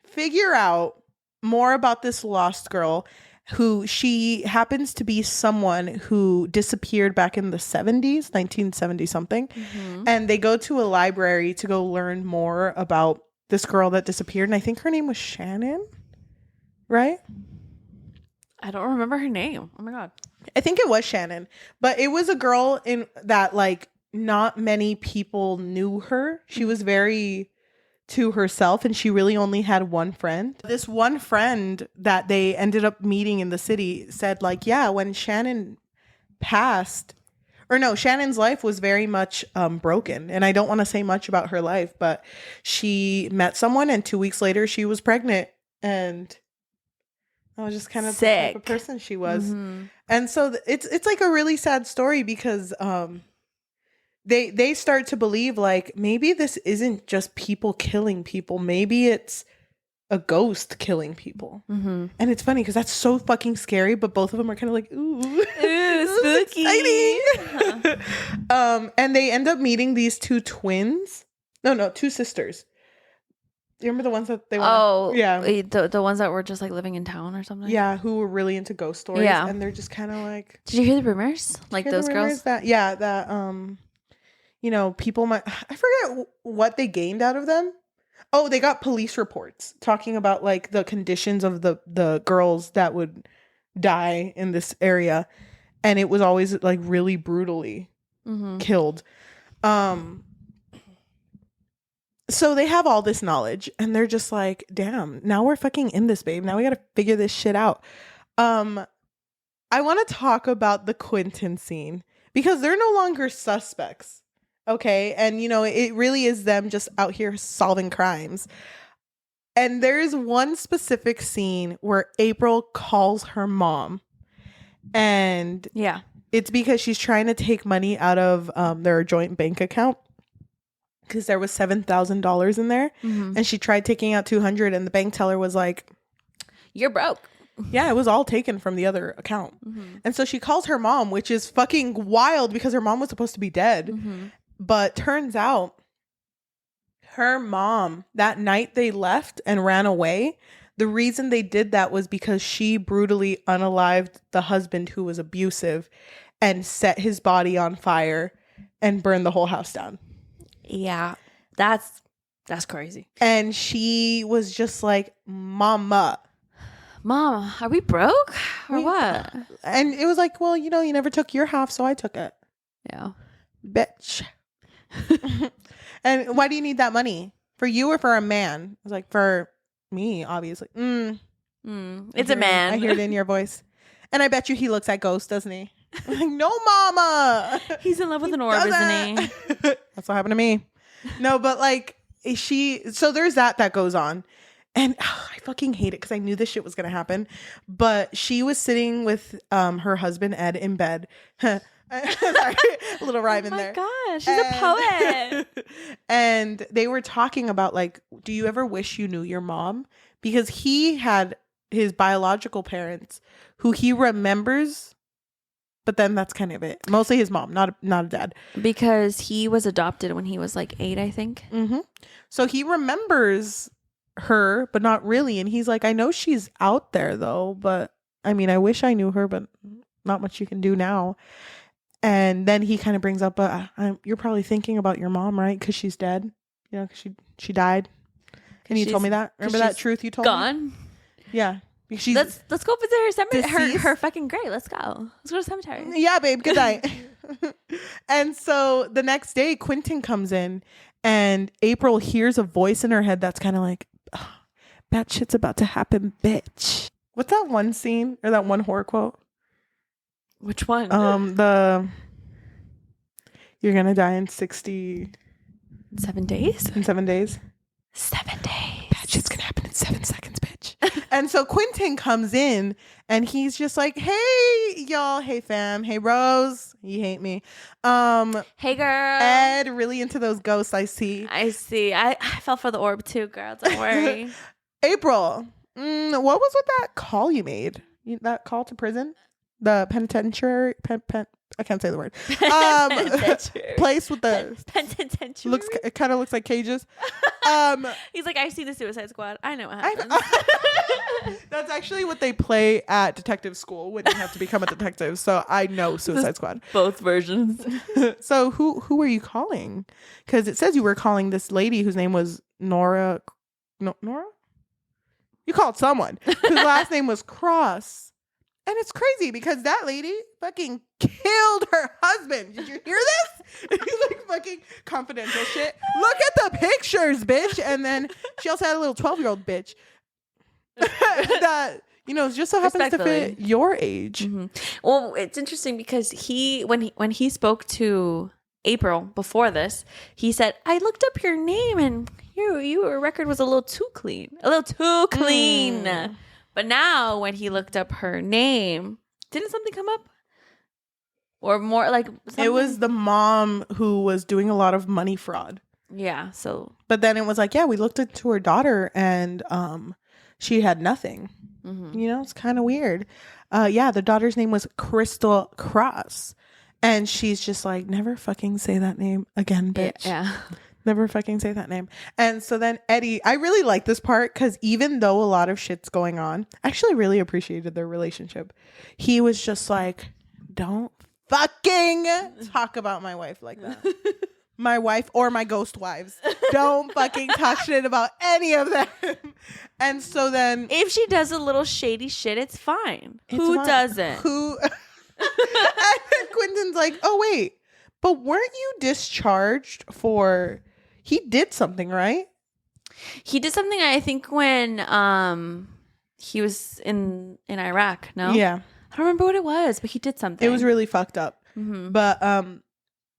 figure out more about this lost girl who she happens to be someone who disappeared back in the 70s, 1970 something. Mm-hmm. And they go to a library to go learn more about this girl that disappeared. And I think her name was Shannon, right? I don't remember her name. Oh my God. I think it was Shannon, but it was a girl in that like not many people knew her. She was very to herself and she really only had one friend. This one friend that they ended up meeting in the city said like, yeah, when Shannon passed, or no, Shannon's life was very much broken. And I don't want to say much about her life, but she met someone and 2 weeks later she was pregnant, and I was just kind of the type of person she was. Mm-hmm. And so it's like a really sad story because they start to believe like maybe this isn't just people killing people. Maybe it's a ghost killing people. Mm-hmm. And it's funny because that's so fucking scary, but both of them are kind of like, ooh spooky. And they end up meeting these two twins. No, two sisters. You remember the ones that they were? Oh, yeah. The ones that were just like living in town or something? Yeah, who were really into ghost stories. Yeah. And they're just kind of like... Did you hear the rumors? Like those girls? That you know, people might... I forget what they gained out of them. Oh, they got police reports talking about like the conditions of the girls that would die in this area. And it was always like really brutally killed. So they have all this knowledge and they're just like, damn, now we're fucking in this, babe. Now we got to figure this shit out. I want to talk about the Quentin scene because they're no longer suspects. Okay. And, you know, it really is them just out here solving crimes. And there's one specific scene where April calls her mom. And yeah, it's because she's trying to take money out of their joint bank account. Because there was $7,000 in there, and she tried taking out $200, and the bank teller was like, "You're broke." Yeah, it was all taken from the other account, and so she calls her mom, which is fucking wild because her mom was supposed to be dead, but turns out her mom that night they left and ran away. The reason they did that was because she brutally unalived the husband who was abusive, and set his body on fire and burned the whole house down. Yeah, that's crazy. And she was just like, Mom, are we broke or what? And it was like, well, you know, you never took your half, so I took it. Yeah. Bitch. And why do you need that money? For you or for a man? I was like, for me, obviously. It's a man. I hear it in your voice. And I bet you he looks at ghosts, doesn't he? I'm like, no, mama. He's in love with an orb, isn't he? That's what happened to me. No, but like so there's that goes on. And I fucking hate it because I knew this shit was going to happen. But she was sitting with her husband, Ed, in bed. Sorry, a little rhyme in there. Oh my gosh, she's a poet. And they were talking about like, do you ever wish you knew your mom? Because he had his biological parents who he remembers, but then that's kind of it. Mostly his mom, not a dad. Because he was adopted when he was like 8, I think. So he remembers her, but not really. And he's like, I know she's out there though, but I mean, I wish I knew her, but not much you can do now. And then he kind of brings up, you're probably thinking about your mom, right? Because she's dead. You know, because she died. And you told me that. Remember that truth you told me? Gone. Yeah. Let's go visit her cemetery. Her fucking grave. Let's go to the cemetery. Yeah, babe. Good night. And so the next day, Quentin comes in, and April hears a voice in her head that's kind of like, oh, "Bad shit's about to happen, bitch." What's that one scene or that one horror quote? Which one? You're gonna die in 60 7 days? In 7 days. 7 days. That shit's gonna happen in 7 seconds, bitch. And so Quentin comes in and he's just like, hey, y'all. Hey, fam. Hey, Rose. You hate me. Hey, girl. Ed, really into those ghosts, I see. I fell for the orb too, girl. Don't worry. April, what was with that call you made? That call to prison? The penitentiary? I can't say the word. Place with the penitentiary. It kind of looks like cages. He's like, I've seen the Suicide Squad. I know what happens. That's actually what they play at detective school when you have to become a detective. So I know Suicide Squad. Both versions. So who were you calling? Because it says you were calling this lady whose name was Nora. No, Nora? You called someone whose last name was Cross. And it's crazy because that lady fucking killed her husband. Did you hear this? He's like fucking confidential shit. Look at the pictures, bitch. And then she also had a little 12-year-old bitch that, just so happens to fit your age. Mm-hmm. Well, it's interesting because when he spoke to April before this, he said, I looked up your name and your record was a little too clean. But now when he looked up her name, didn't something come up? Or more like something? It was the mom who was doing a lot of money fraud. Yeah, so. But then it was like, yeah, we looked into her daughter and she had nothing. Mm-hmm. It's kind of weird. The daughter's name was Crystal Cross. And she's just like, never fucking say that name again, bitch. Yeah. Never fucking say that name. And so then Eddy, I really like this part because even though a lot of shit's going on, I actually really appreciated their relationship. He was just like, don't fucking talk about my wife like that. My wife or my ghost wives. Don't fucking talk shit about any of them. And so then. If she does a little shady shit, it's fine. Who doesn't? And then Quentin's like, oh, wait. But weren't you discharged for... He did something, right? He did something, I think, when he was in Iraq, no? Yeah. I don't remember what it was, but he did something. It was really fucked up. Mm-hmm. But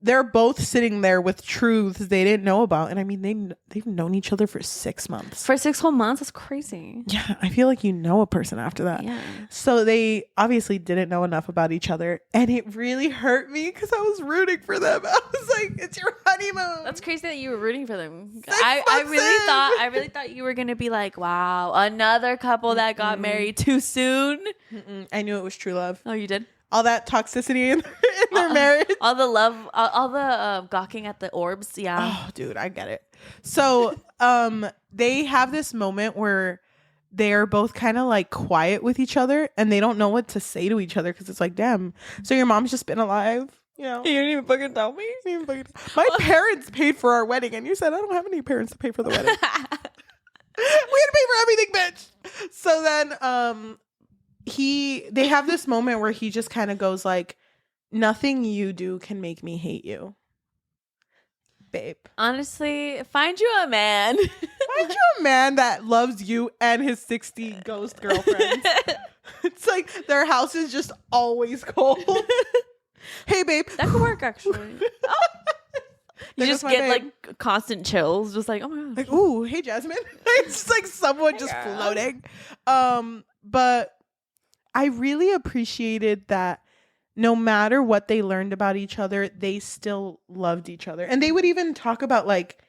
they're both sitting there with truths they didn't know about. And I mean, they've known each other for 6 months. For 6 whole months? That's crazy. Yeah, I feel like you know a person after that. Yeah. So they obviously didn't know enough about each other. And it really hurt me because I was rooting for them. I was like, it's your honeymoon. That's crazy that you were rooting for them. 6 I months really thought you were going to be like, wow, another couple that got married too soon. I knew it was true love. Oh, you did? All that toxicity in their marriage. All the love, all the gawking at the orbs. Yeah. Oh, dude, I get it. So they have this moment where they're both kind of like quiet with each other and they don't know what to say to each other because it's like, damn. So your mom's just been alive. You didn't even fucking tell me. My parents paid for our wedding and you said, I don't have any parents to pay for the wedding. We had to pay for everything, bitch. So then they have this moment where he just kind of goes like, nothing you do can make me hate you, babe. Honestly, find you a man. Find you a man that loves you and his 60 ghost girlfriends. It's like their house is just always cold. Hey, babe. That could work, actually. You just get like constant chills, just like, oh my gosh. Like, ooh, hey, Jasmine. It's just like someone just floating. But I really appreciated that no matter what they learned about each other, they still loved each other. And they would even talk about like,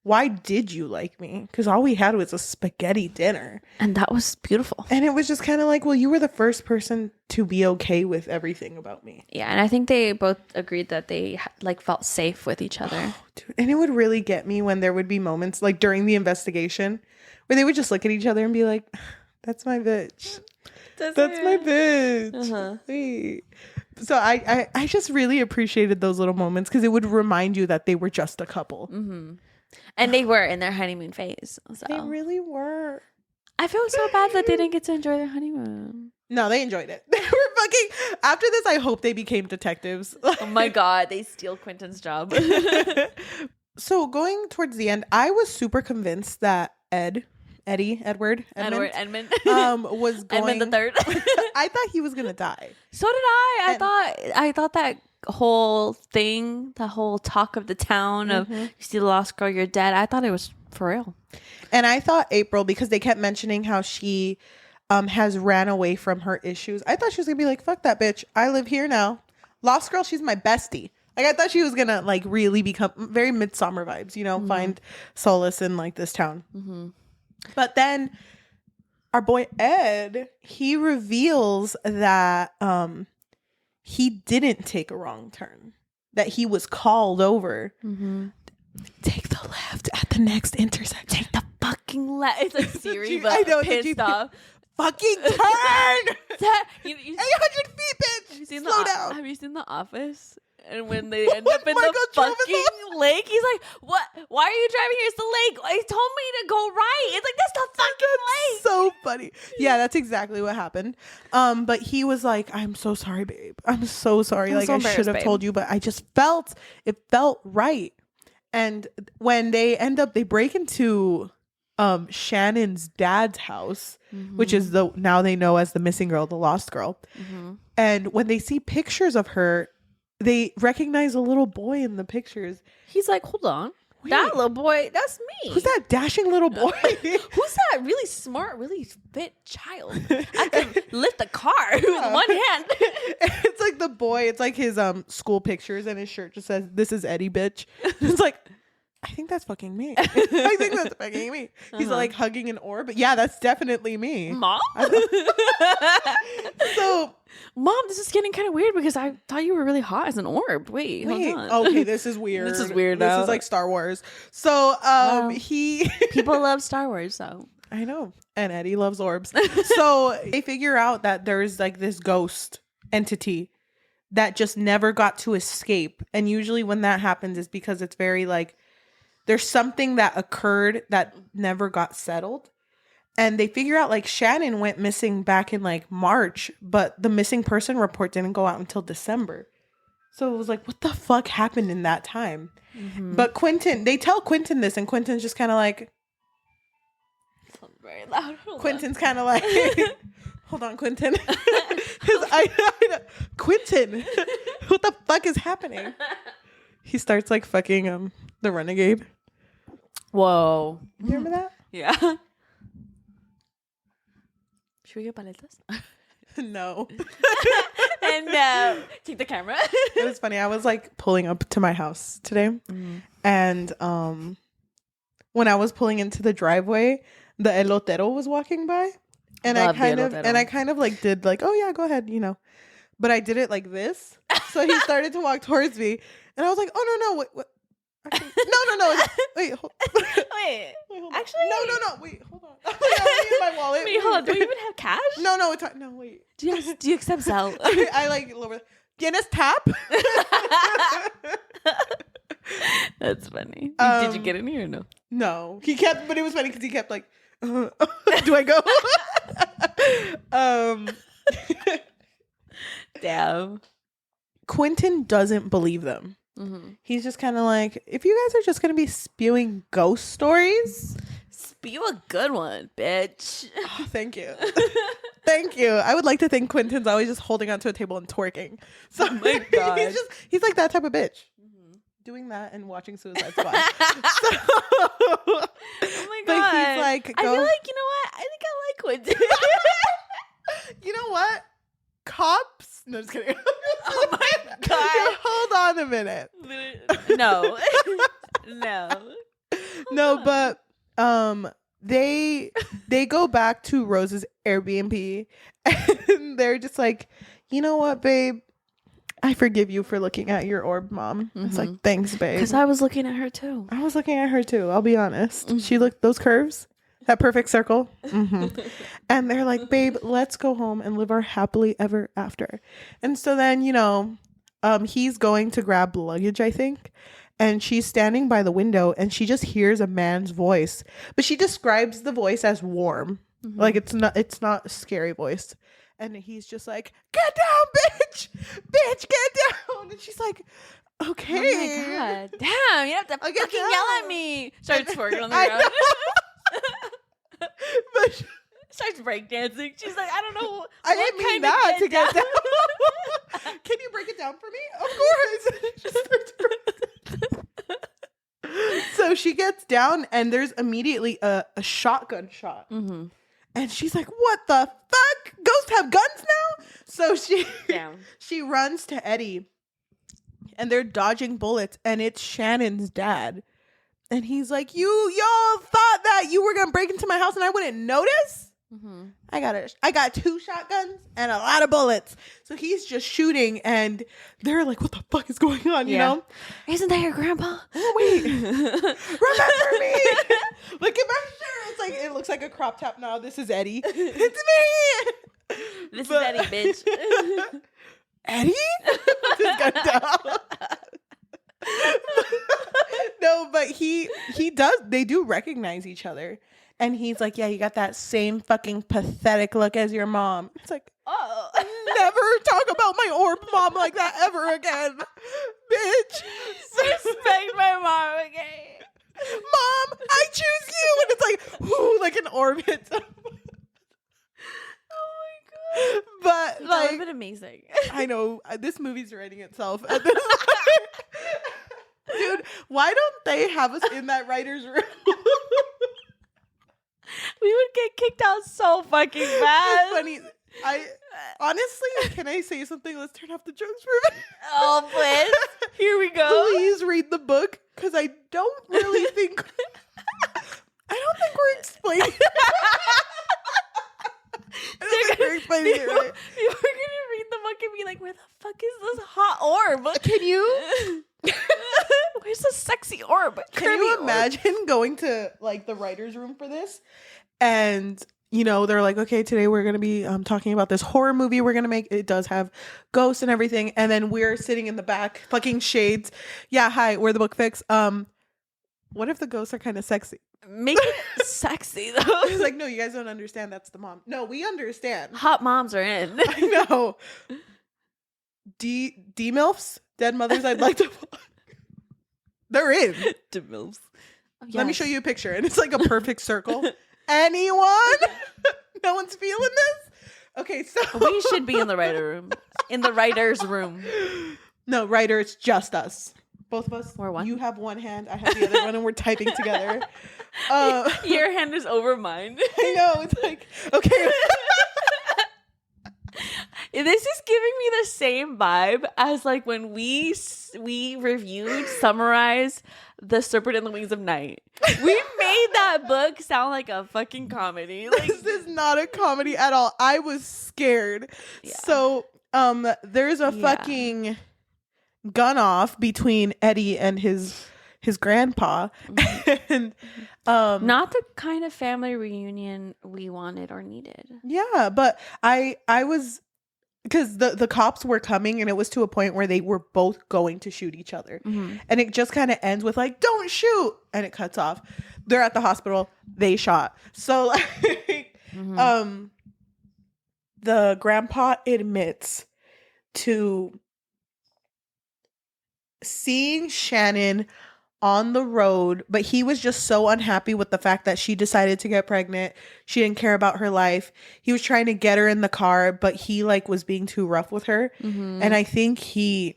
why did you like me? Because all we had was a spaghetti dinner. And that was beautiful. And it was just kind of like, well, you were the first person to be okay with everything about me. Yeah, and I think they both agreed that they like felt safe with each other. Oh, dude. And it would really get me when there would be moments like during the investigation where they would just look at each other and be like, that's my bitch. That's my bitch. Uh-huh. Hey. So I just really appreciated those little moments because it would remind you that they were just a couple. Mm-hmm. And they were in their honeymoon phase. So. They really were. I feel so bad that they didn't get to enjoy their honeymoon. No, they enjoyed it. They were fucking... After this, I hope they became detectives. Oh my God. They steal Quentin's job. So going towards the end, I was super convinced that Edward Edmund was going... Edmund the Third. I thought he was going to die. So did I. I thought that whole thing, the whole talk of the town of you see the lost girl, you're dead. I thought it was for real. And I thought April, because they kept mentioning how she has ran away from her issues. I thought she was gonna be like, fuck that bitch. I live here now. Lost girl, she's my bestie. Like, I thought she was gonna like really become very Midsummer vibes, you know, find solace in like this town. But then our boy Ed, he reveals that he didn't take a wrong turn, that he was called over. Take the left at the next intersection. Take the fucking left. It's like Siri, but I know, pissed off. Fucking turn. 800 feet, bitch. Slow down. Have you seen The Office? And when they end up in the fucking lake, he's like, "What? Why are you driving here? It's the lake. He told me to go right." It's like, that's the fucking lake. So funny. Yeah, that's exactly what happened. But he was like, "I'm so sorry, babe. I'm so sorry. Like, I should have told you, but I just felt right." And when they they break into Shannon's dad's house, which is now they know as the missing girl, the lost girl. And when they see pictures of her, they recognize a little boy in the pictures. He's like, hold on. Wait, that little boy, that's me. Who's that dashing little boy? Who's that really smart, really fit child? I can lift a car with one hand. It's like the boy, it's like his school pictures, and his shirt just says, "This is Eddy, bitch." It's like, I think that's fucking me. I think that's fucking me. He's like hugging an orb. Yeah, that's definitely me. Mom? So, Mom, this is getting kind of weird because I thought you were really hot as an orb. Wait, hold on. Okay, this is weird. This is weird now. This is like Star Wars. So, people love Star Wars, so. I know. And Eddy loves orbs. So, they figure out that there's like this ghost entity that just never got to escape. And usually when that happens is because it's very like, there's something that occurred that never got settled. And they figure out like Shannon went missing back in like March, but the missing person report didn't go out until December. So it was like, what the fuck happened in that time? But they tell Quentin this, and Quentin's just kind of like, very loud. Quentin's kind of like, hold on, Quentin. Quentin, what the fuck is happening? He starts like fucking the renegade. Whoa. You remember that? Yeah. Should we get paletas? No. And take the camera. It was funny. I was like pulling up to my house today, and when I was pulling into the driveway, the elotero was walking by, and I kind of like did like, oh yeah, go ahead, you know, but I did it like this, so he started to walk towards me, and I was like, oh no, what? Actually, no. Wait, hold on. Actually, no. Wait, hold on. I need my wallet. Wait, hold on. Do we even have cash? No. No, wait. Do you accept Zelle? I like lower. ¿Tienes tap? That's funny. Did you get any or no? No. He kept, but it was funny because he kept like, do I go? Damn. Quentin doesn't believe them. He's just kind of like, if you guys are just going to be spewing ghost stories, spew a good one, bitch. Oh, thank you. Thank you. I would like to think Quentin's always just holding onto a table and twerking. So, oh my God. he's like that type of bitch. Doing that and watching Suicide Squad. Oh my God. But he's like, I feel like, you know what? I think I like Quentin. You know what? Cops? No, just kidding. Oh my God. Hold on a minute. No. No, but they go back to Rose's Airbnb, and they're just like, you know what, babe? I forgive you for looking at your orb, Mom. It's like, thanks, babe. Because I was looking at her too. I was looking at her too. I'll be honest. She looked, those curves, that perfect circle. And they're like, babe, let's go home and live our happily ever after. And so then, you know, he's going to grab luggage, I think. And she's standing by the window, and she just hears a man's voice. But she describes the voice as warm. Like it's not a scary voice. And he's just like, get down, bitch! Bitch, get down! And she's like, okay. Oh my God. Damn, you have to fucking yell at me. Starts twerking on the ground. But starts breakdancing. She's like, I don't know. I didn't mean that to get down. can you break it down for me? Of course. She starts so she gets down and there's immediately a shotgun shot. Mm-hmm. And she's like, what the fuck? Ghosts have guns now? So she runs to Eddy and they're dodging bullets and it's Shannon's dad. And he's like, y'all thought that you were going to break into my house and I wouldn't notice? Mm-hmm. I got 2 shotguns and a lot of bullets. So he's just shooting and they're like, what the fuck is going on, you know? Isn't that your grandpa? Oh, wait. Remember me. Look at my shirt. It's like, it looks like a crop top. No, this is Eddy. It's me. This is Eddy, bitch. Eddy? Just got down. No, but they do recognize each other. And he's like, yeah, you got that same fucking pathetic look as your mom. It's like, oh, never talk about my orb mom like that ever again, bitch. Respect my mom, okay? Mom, I choose you. And it's like, whoo, like an orb hits him. Oh my god. But that like, would have been amazing. I know, this movie's writing itself at this point. Dude, why don't they have us in that writer's room? We would get kicked out so fucking fast. It's funny. Honestly, can I say something? Let's turn off the jokes for a minute. Oh, please. Here we go. Please read the book because I don't really think. I don't think we're explaining. I don't think we're explaining it right. You were gonna read the book and be like, "Where the fuck is this hot orb? Can you? Where's the sexy orb? Can you imagine going to like the writer's room for this, and they're like, okay, today we're gonna be talking about this horror movie we're gonna make. It does have ghosts and everything, and then we're sitting in the back, fucking shades. Yeah, hi, we're the book fix. What if the ghosts are kind of sexy? Make it sexy though. It's like, no, you guys don't understand. That's the mom. No, we understand. Hot moms are in. I know. D-MILFs? Dead mothers I'd like to fuck. They're in. D-MILFs. Oh, yes. Let me show you a picture. And it's like a perfect circle. Anyone? No one's feeling this? Okay, so. We should be in the writer room. In the writer's room. No, writer, it's just us. Both of us. We're one. You have one hand, I have the other one, and we're typing together. Your hand is over mine. I know. It's like, okay. This is giving me the same vibe as like when we summarized The Serpent and the Wings of Night. We made that book sound like a fucking comedy. Like, this is not a comedy at all. I was scared. Yeah. So there's a fucking gun off between Eddy and his grandpa. And not the kind of family reunion we wanted or needed. Yeah, but I was, because the cops were coming and it was to a point where they were both going to shoot each other. Mm-hmm. And it just kind of ends with like, don't shoot, and it cuts off. They're at the hospital, they shot. So like the grandpa admits to seeing Shannon on the road, but he was just so unhappy with the fact that she decided to get pregnant. She didn't care about her life. He was trying to get her in the car, but he like was being too rough with her. Mm-hmm. And I think it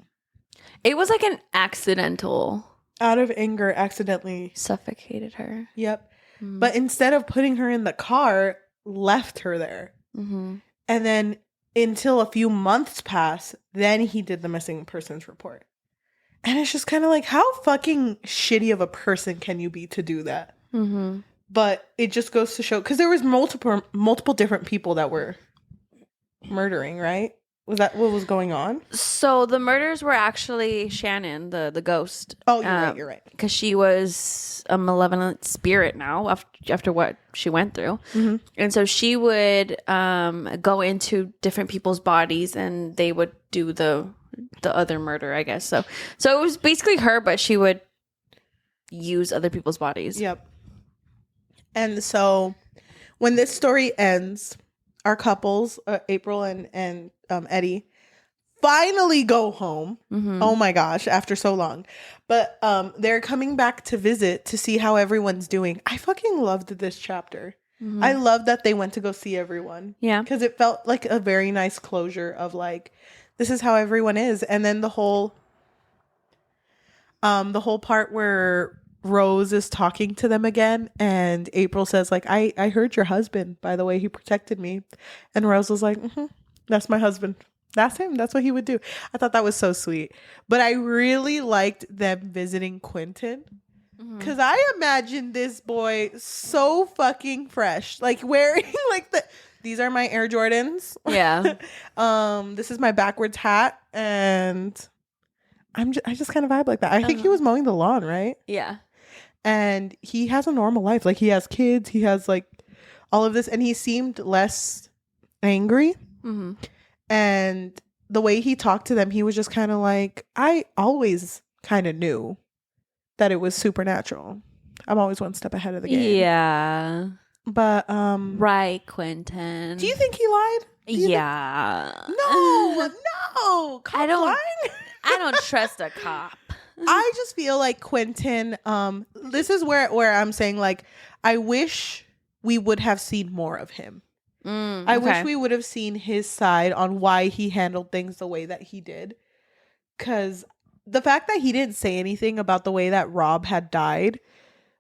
was like an accidental, out of anger, accidentally suffocated her. Yep. Mm-hmm. But instead of putting her in the car, left her there. Mm-hmm. And then until a few months pass, then he did the missing persons report. And it's just kind of like, how fucking shitty of a person can you be to do that? Mm-hmm. But it just goes to show, because there was multiple different people that were murdering, right? Was that what was going on? So the murders were actually Shannon, the ghost. Oh, you're right. Because she was a malevolent spirit now after what she went through. Mm-hmm. And so she would go into different people's bodies and they would do the other murder, I guess. So it was basically her, but she would use other people's bodies. Yep. And so when this story ends, our couples, April and Eddy, finally go home. Mm-hmm. Oh my gosh, after so long. But they're coming back to visit to see how everyone's doing. I fucking loved this chapter. Mm-hmm. I love that they went to go see everyone. Yeah. Because it felt like a very nice closure of like, this is how everyone is. And then the whole part where Rose is talking to them again, and April says, like, I heard your husband, by the way, he protected me. And Rose was like, that's my husband. That's him. That's what he would do. I thought that was so sweet. But I really liked them visiting Quentin. Because I imagine this boy so fucking fresh. Like wearing like these are my Air Jordans. Yeah. This is my backwards hat. And I just kind of vibe like that. I think he was mowing the lawn, right? Yeah. And he has a normal life. Like he has kids. He has like all of this. And he seemed less angry. Mm-hmm. And the way he talked to them, he was just kind of like, I always kind of knew that it was supernatural. I'm always one step ahead of the game. Yeah. But right, Quentin. do you think he lied? Yeah. No. Cop lying? I don't trust a cop. I just feel like Quentin, this is where I'm saying, like, I wish we would have seen more of him. I wish we would have seen his side on why he handled things the way that he did. Because the fact that he didn't say anything about the way that Rob had died,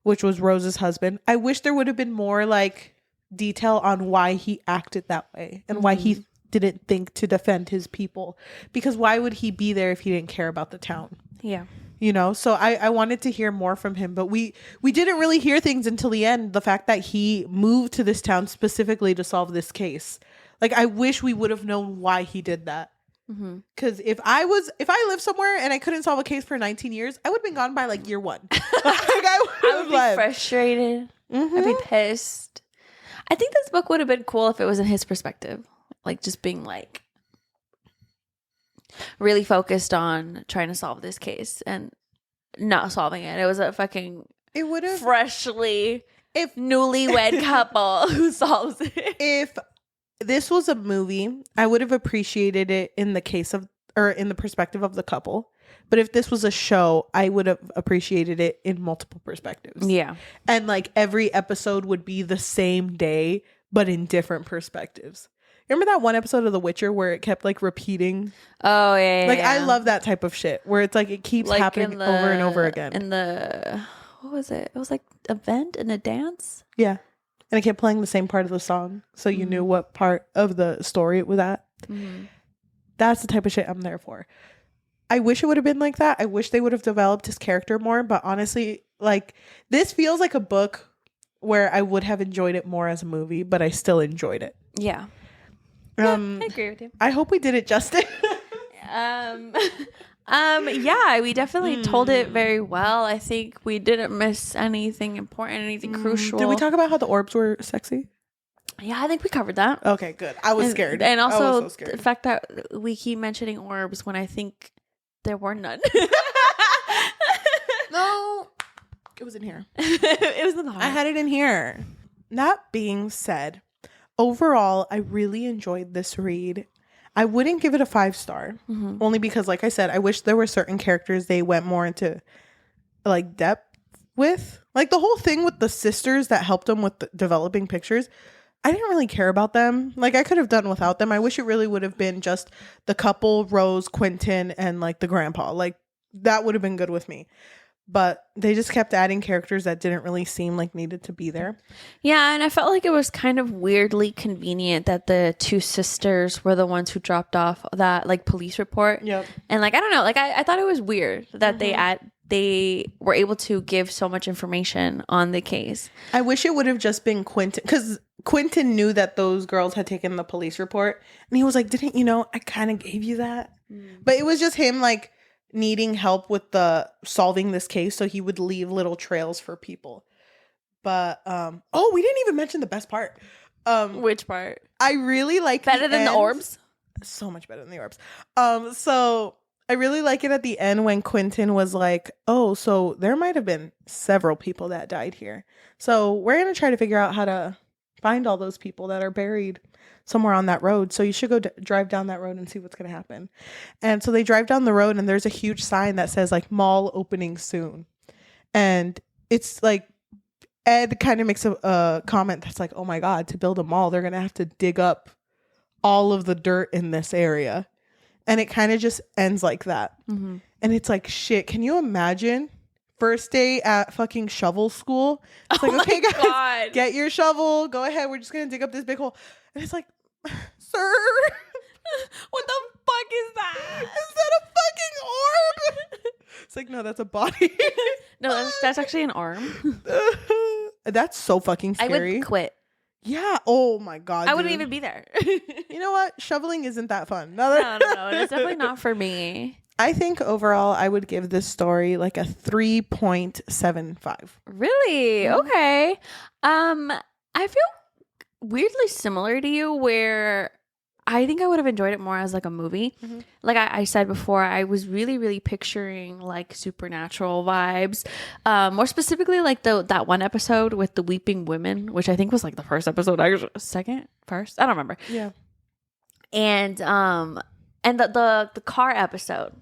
which was Rose's husband, I wish there would have been more like detail on why he acted that way and why he didn't think to defend his people. Because why would he be there if he didn't care about the town? Yeah. You know, so I wanted to hear more from him, but we didn't really hear things until the end. The fact that he moved to this town specifically to solve this case. Like, I wish we would have known why he did that. Because if I lived somewhere and I couldn't solve a case for 19 years, I would have been gone by like year 1. Like, I would be frustrated. I'd be pissed. I think this book would have been cool if it was in his perspective. Like, just being like really focused on trying to solve this case and not solving it. It was a fucking freshly newlywed couple who solves it. If this was a movie, I would have appreciated it in the case of, or in the perspective of the couple. But if this was a show, I would have appreciated it in multiple perspectives. Yeah. And like every episode would be the same day, but in different perspectives. Remember that one episode of The Witcher where it kept like repeating? Oh, yeah. Like, I love that type of shit where it's like it keeps like happening over and over again. And what was it? It was like a vent and a dance. Yeah. And it kept playing the same part of the song. So you knew what part of the story it was at. That's the type of shit I'm there for. I wish it would have been like that. I wish they would have developed his character more. But honestly, like, this feels like a book where I would have enjoyed it more as a movie, but I still enjoyed it. Yeah. I agree with you. I hope we did it justice. Yeah, we definitely told it very well. I think we didn't miss anything important, anything crucial. Did we talk about how the orbs were sexy? Yeah, I think we covered that. Okay, good. I was scared. And also I was so scared. The fact that we keep mentioning orbs when I think there were none. No, it was in here. It was in the heart. I had it in here. That being said, overall, I really enjoyed this read. I wouldn't give it a 5-star, only because, like I said, I wish there were certain characters they went more into like depth with. Like the whole thing with the sisters that helped them with developing pictures. I didn't really care about them. Like, I could have done without them. I wish it really would have been just the couple, Rose, Quentin, and like the grandpa. Like, that would have been good with me. But they just kept adding characters that didn't really seem like needed to be there. Yeah, and I felt like it was kind of weirdly convenient that the two sisters were the ones who dropped off that like police report. Yep. And like, I don't know, like I thought it was weird that they were able to give so much information on the case. I wish it would have just been Quentin, because Quentin knew that those girls had taken the police report, and he was like, didn't you know I kind of gave you that? But it was just him like needing help with the solving this case, so he would leave little trails for people. But we didn't even mention the best part. Which part? I really like better than the orbs. So much better than the orbs. So I really like it at the end when Quentin was like, oh, so there might have been several people that died here, so we're gonna try to figure out how to find all those people that are buried somewhere on that road. So you should go drive down that road and see what's going to happen. And so they drive down the road, and there's a huge sign that says like mall opening soon. And it's like Ed kind of makes a comment that's like, oh my God, to build a mall, they're going to have to dig up all of the dirt in this area. And it kind of just ends like that. Mm-hmm. And it's like, shit, can you imagine? First day at fucking shovel school. It's like, okay, guys, God. get your shovel. Go ahead. We're just going to dig up this big hole. And it's like, sir. What the fuck is that? Is that a fucking orb? It's like, no, that's a body. No, that's actually an arm. That's so fucking scary. I would quit. Yeah. Oh my God. I wouldn't even be there. You know what? Shoveling isn't that fun. No. It's definitely not for me. I think overall, I would give this story like a 3.75. Really? Okay. I feel weirdly similar to you where I think I would have enjoyed it more as like a movie. Mm-hmm. Like I said before, I was really, really picturing like supernatural vibes. More specifically, like that one episode with the weeping women, which I think was like the first episode, second, first, I don't remember. Yeah. And the car episode.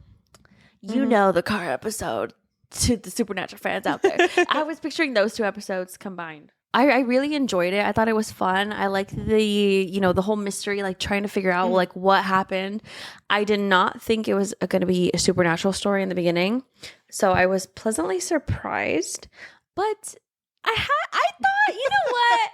You know the car episode, to the supernatural fans out there. I was picturing those two episodes combined. I really enjoyed it. I thought it was fun. I liked the whole mystery, like trying to figure out like what happened. I did not think it was going to be a supernatural story in the beginning. So I was pleasantly surprised. But I thought, you know what?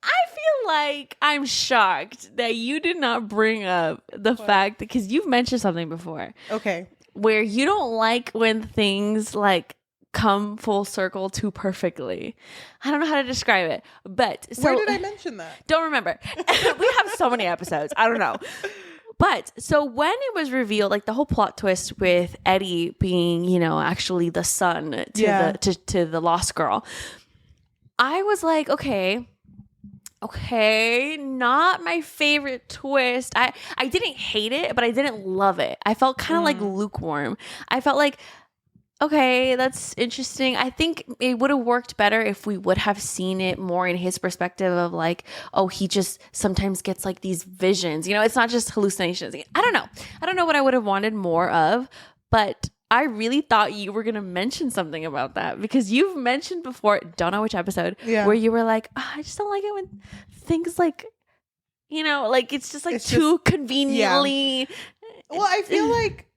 I feel like I'm shocked that you did not bring up the fact, because you've mentioned something before. Okay. Where you don't like when things like come full circle too perfectly. I don't know how to describe it, but so, where did I mention that? Don't remember. We have so many episodes. I don't know. But so when it was revealed, like the whole plot twist with Eddy being, actually the son to the lost girl, I was like, okay, not my favorite twist. I didn't hate it, but I didn't love it. I felt kind of like lukewarm. I felt like, okay, that's interesting. I think it would have worked better if we would have seen it more in his perspective of like, oh, he just sometimes gets like these visions. It's not just hallucinations. I don't know what I would have wanted more of, but I really thought you were going to mention something about that, because you've mentioned before, don't know which episode, where you were like, I just don't like it when things like, like it's just like it's too conveniently. Yeah. Well, I feel like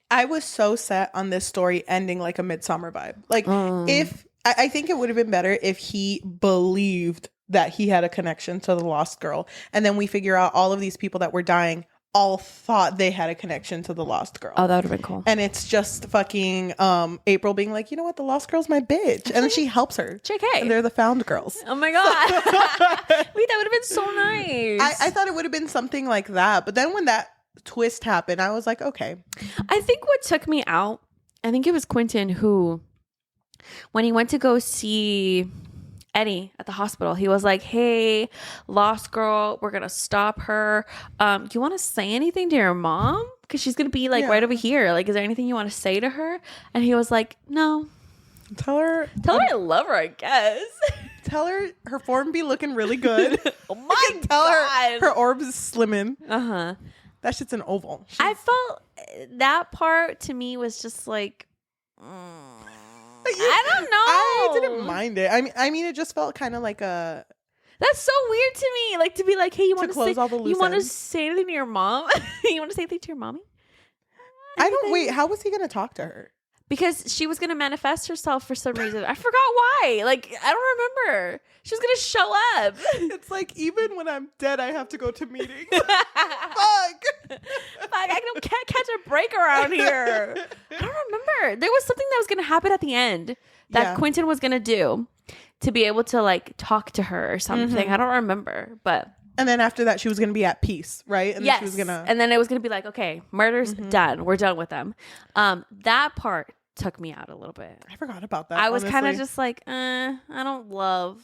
I was so set on this story ending like a Midsummer vibe. Like if I think it would have been better if he believed that he had a connection to the lost girl, and then we figure out all of these people that were dying all thought they had a connection to the lost girl. Oh, that would have been cool. And it's just fucking April being like, you know what, the lost girl's my bitch. And then she helps her. JK. And they're the found girls. Oh my God. Wait, that would have been so nice. I thought it would have been something like that. But then when that twist happened, I was like, okay. I think what took me out, I think it was Quentin who, when he went to go see Eddy at the hospital, he was like, hey, lost girl, we're gonna stop her. You want to say anything to your mom, because she's gonna be like right over here, like is there anything you want to say to her? And he was like, no, tell her I love her, I guess. Tell her form be looking really good. Oh my tell God, her orbs is slimming. that shit's an oval. I felt that part to me was just like, I don't know. I didn't mind it. I mean, it just felt kind of like a. That's so weird to me. Like to be like, hey, you want to close say all the loose you want to ends. say anything to your mom? You want to say anything to your mommy? I don't. Wait, how was he gonna talk to her? Because she was gonna manifest herself for some reason. I forgot why. Like I don't remember. She was gonna show up. It's like, even when I'm dead, I have to go to meetings. Fuck. I can't catch a break around here. I don't remember. There was something that was gonna happen at the end that Quentin was gonna do to be able to like talk to her or something. I don't remember, but. And then after that, she was gonna be at peace, right? And yes. then she was gonna. And then it was gonna be like, okay, murder's done. We're done with them. That part took me out a little bit. I forgot about that. I was kind of just like, I don't love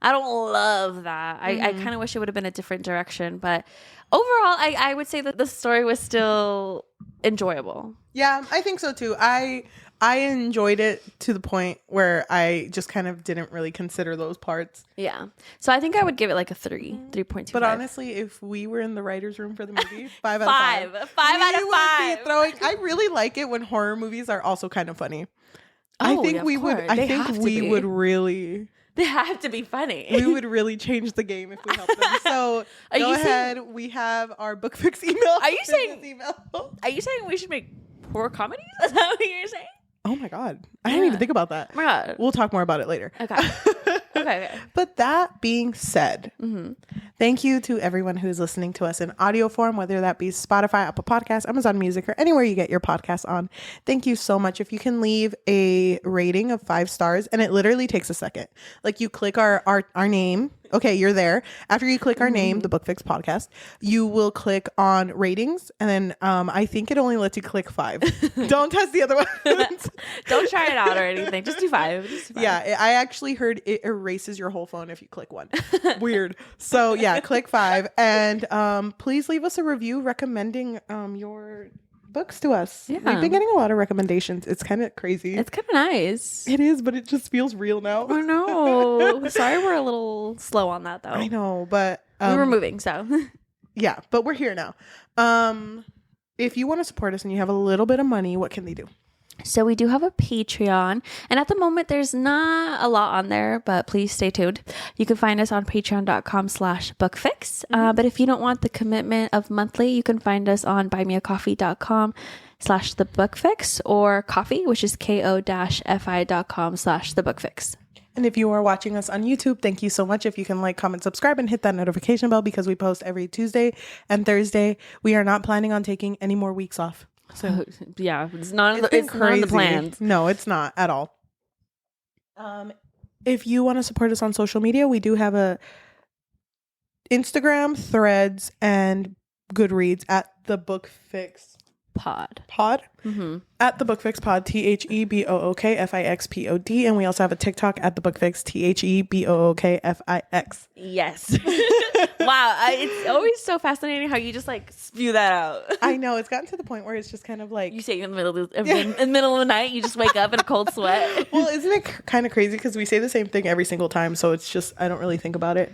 that. I kind of wish it would have been a different direction. But overall, I would say that the story was still enjoyable. Yeah, I think so too. I enjoyed it to the point where I just kind of didn't really consider those parts. Yeah. So I think I would give it like a 3.25. But honestly, if we were in the writer's room for the movie, 5 out of 5. 5 out of 5. I really like it when horror movies are also kind of funny. Oh, I think we would really They have to be funny. We would really change the game if we helped them. So go ahead. We have our book fix email. Are you saying we should make horror comedies? Is that what you're saying? Oh my God. I didn't even think about that. Oh my God. We'll talk more about it later. Okay. Okay. But that being said, thank you to everyone who is listening to us in audio form, whether that be Spotify, Apple Podcasts, Amazon Music, or anywhere you get your podcasts on. Thank you so much. If you can leave a rating of 5 stars, and it literally takes a second. Like you click our name. Okay, you're there. After you click our name, the Book Fix Podcast, you will click on ratings, and then I think it only lets you click 5. Don't test the other ones. Don't try it out or anything. Just do 5. Yeah, I actually heard it erases your whole phone if you click 1. Weird. So yeah, click 5, and please leave us a review recommending your books to us. Yeah. We've been getting a lot of recommendations. It's kind of crazy. It's kind of nice. It is, but it just feels real now. I know. Sorry we're a little slow on that though. I know, but we were moving, so yeah, but we're here now. If you want to support us and you have a little bit of money, what can they do? So we do have a Patreon, and at the moment there's not a lot on there, but please stay tuned. You can find us on patreon.com/bookfix. But if you don't want the commitment of monthly, you can find us on buymeacoffee.com/thebookfix or coffee, which is ko-fi.com/thebookfix. And if you are watching us on YouTube, thank you so much. If you can like, comment, subscribe, and hit that notification bell because we post every Tuesday and Thursday. We are not planning on taking any more weeks off. So yeah, it's not in the plans. No, it's not at all. If you want to support us on social media, we do have a Instagram, Threads, and Goodreads at the Book Fix Pod. At the Book Fix Pod, THEBOOKFIXPOD, and we also have a TikTok at the Book Fix, THEBOOKFIX. Yes. Wow, it's always so fascinating how you just like spew that out. I know, it's gotten to the point where it's just kind of like you say in the middle of the night, you just wake up in a cold sweat. Well, isn't it kind of crazy because we say the same thing every single time, so it's just I don't really think about it.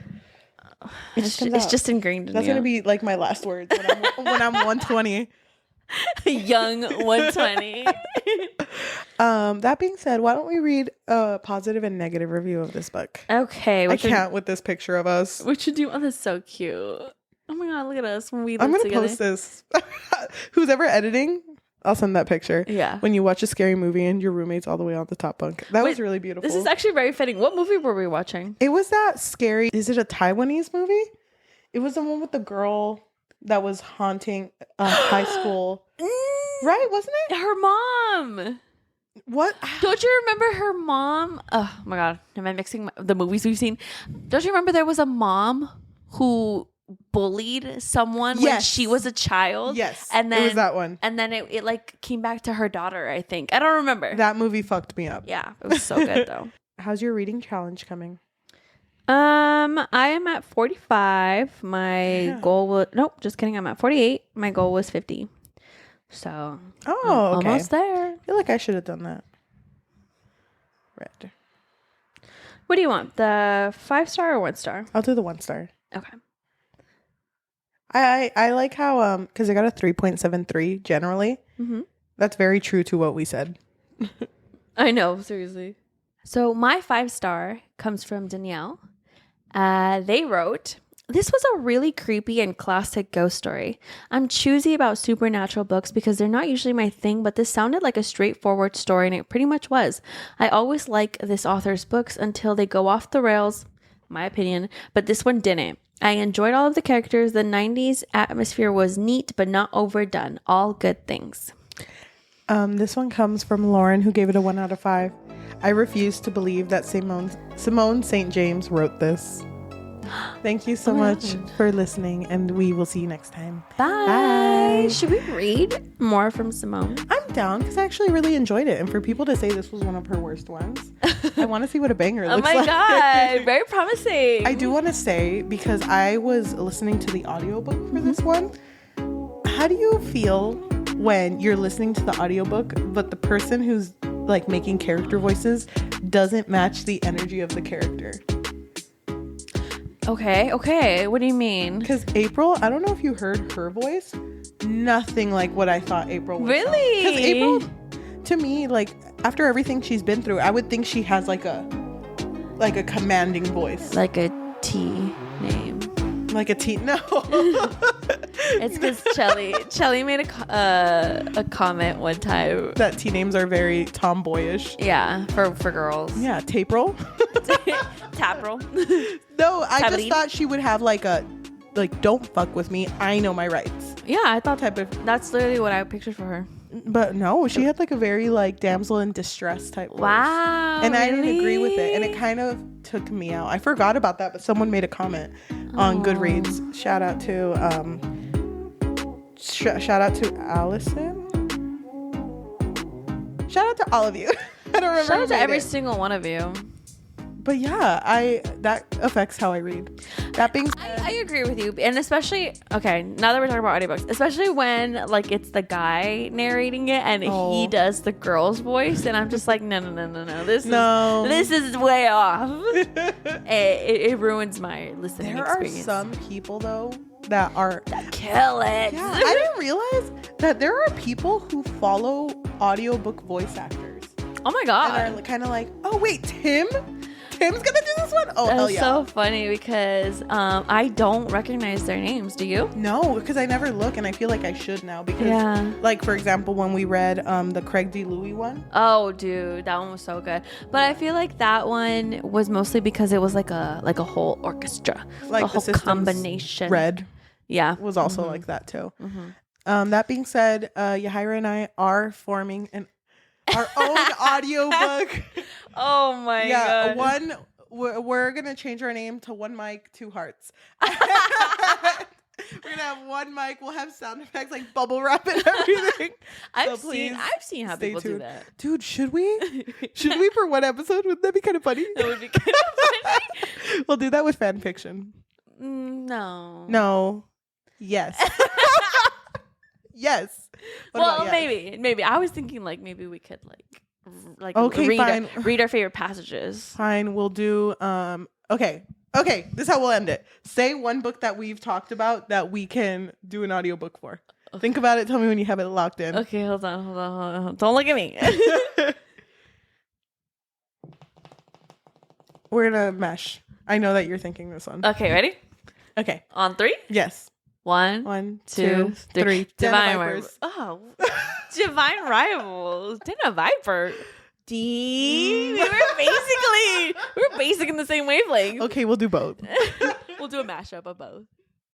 It's just ingrained in That's you. Gonna be like my last words when I'm 120. Young 120. That being said, why don't we read a positive and negative review of this book? Okay. I can't with this picture of us. What you do? Oh, that's so cute. Oh my God, look at us when we live I'm going to together. post this. Who's ever editing, I'll send that picture. Yeah. When you watch a scary movie and your roommate's all the way on the top bunk. That was really beautiful. This is actually very fitting. What movie were we watching? It was that scary. Is it a Taiwanese movie? It was the one with the girl that was haunting high school. Right? Wasn't it? Her mom. What? Don't you remember her mom? Oh my God. Am I mixing the movies we've seen? Don't you remember there was a mom who bullied someone when she was a child? Yes. And then it was that one. And then it like came back to her daughter, I think. I don't remember. That movie fucked me up. Yeah. It was so good though. How's your reading challenge coming? I am at 45. My goal was just kidding. I'm at 48. My goal was 50. So okay. Almost there. I feel like I should have done that. Red. What do you want? The 5-star or 1-star? I'll do the 1-star. Okay. I like how because I got a 3.73 generally. That's very true to what we said. I know, seriously. So my 5-star comes from Danielle. They wrote, "This was a really creepy and classic ghost story. I'm choosy about supernatural books because they're not usually my thing, but this sounded like a straightforward story, and it pretty much was. I always like this author's books until they go off the rails, my opinion, but this one didn't. I enjoyed all of the characters. The 90s atmosphere was neat, but not overdone. All good things." This one comes from Lauren, who gave it a 1 out of 5. I refuse to believe that Simone St. James wrote this. Thank you so much for listening, and we will see you next time. Bye. Should we read more from Simone? I'm down because I actually really enjoyed it, and for people to say this was one of her worst ones, I want to see what a banger looks like. Oh my God, very promising. I do want to say, because I was listening to the audiobook for this one, how do you feel when you're listening to the audiobook, but the person who's like making character voices doesn't match the energy of the character? Okay. What do you mean? Because April, I don't know if you heard her voice. Nothing like what I thought April was. Really? Because April, to me, like after everything she's been through, I would think she has like a like a commanding voice. Like a T name. Like a T? No. It's because Cheli made a comment one time that T names are very tomboyish. Yeah, for girls. Yeah, Tapril. Tapril. No, I Tabarine. just thought she would have like don't fuck with me. I know my rights. Yeah, I thought Type of. that's literally what I pictured for her. But no, she had like a very like damsel in distress type voice. Wow. And I didn't agree with it. And it kind of took me out. I forgot about that, but someone made a comment on Goodreads. Shout out to Allison. Shout out to all of you. I don't remember. Shout out to every single one of you. But yeah, that affects how I read. That being said, I agree with you, and especially now that we're talking about audiobooks, especially when like it's the guy narrating it and he does the girl's voice, and I'm just like, no, this is way off. it ruins my listening experience. There are some people though that kill it. Yeah, I didn't realize that there are people who follow audiobook voice actors. Oh my god! And are kind of like, oh wait, Tim's gonna do this one? Oh, hell yeah. So funny because I don't recognize their names. Do you? No, because I never look, and I feel like I should now. Because, like, for example, when we read the Craig D. Louis one. Oh, dude, that one was so good. But I feel like that one was mostly because it was like a whole orchestra, like a whole combination. Red, was also like that too. That being said, Yajaira and I are forming our own audiobook. Oh my god. We're gonna change our name to One Mic, Two Hearts. We're gonna have one mic. We'll have sound effects like bubble wrap and everything. I've seen how people do that. Dude, should we? Should we for one episode? Wouldn't that be kind of funny? That would be kind of funny. We'll do that with fan fiction. No. Yes. Yes. Maybe. I was thinking like maybe we could read our favorite passages. Fine, we'll do okay, this is how we'll end it. Say one book that we've talked about that we can do an audiobook for. Okay. Think about it, tell me when you have it locked in. Okay, hold on. Don't look at me. We're gonna mesh. I know that you're thinking this one. Okay, ready? Okay. On 3? Yes. 1, 2, 3. Divine Rivals. Oh, Divine Rivals. Dana Viper. D. We were basic in the same wavelength. Okay, we'll do both. We'll do a mashup of both.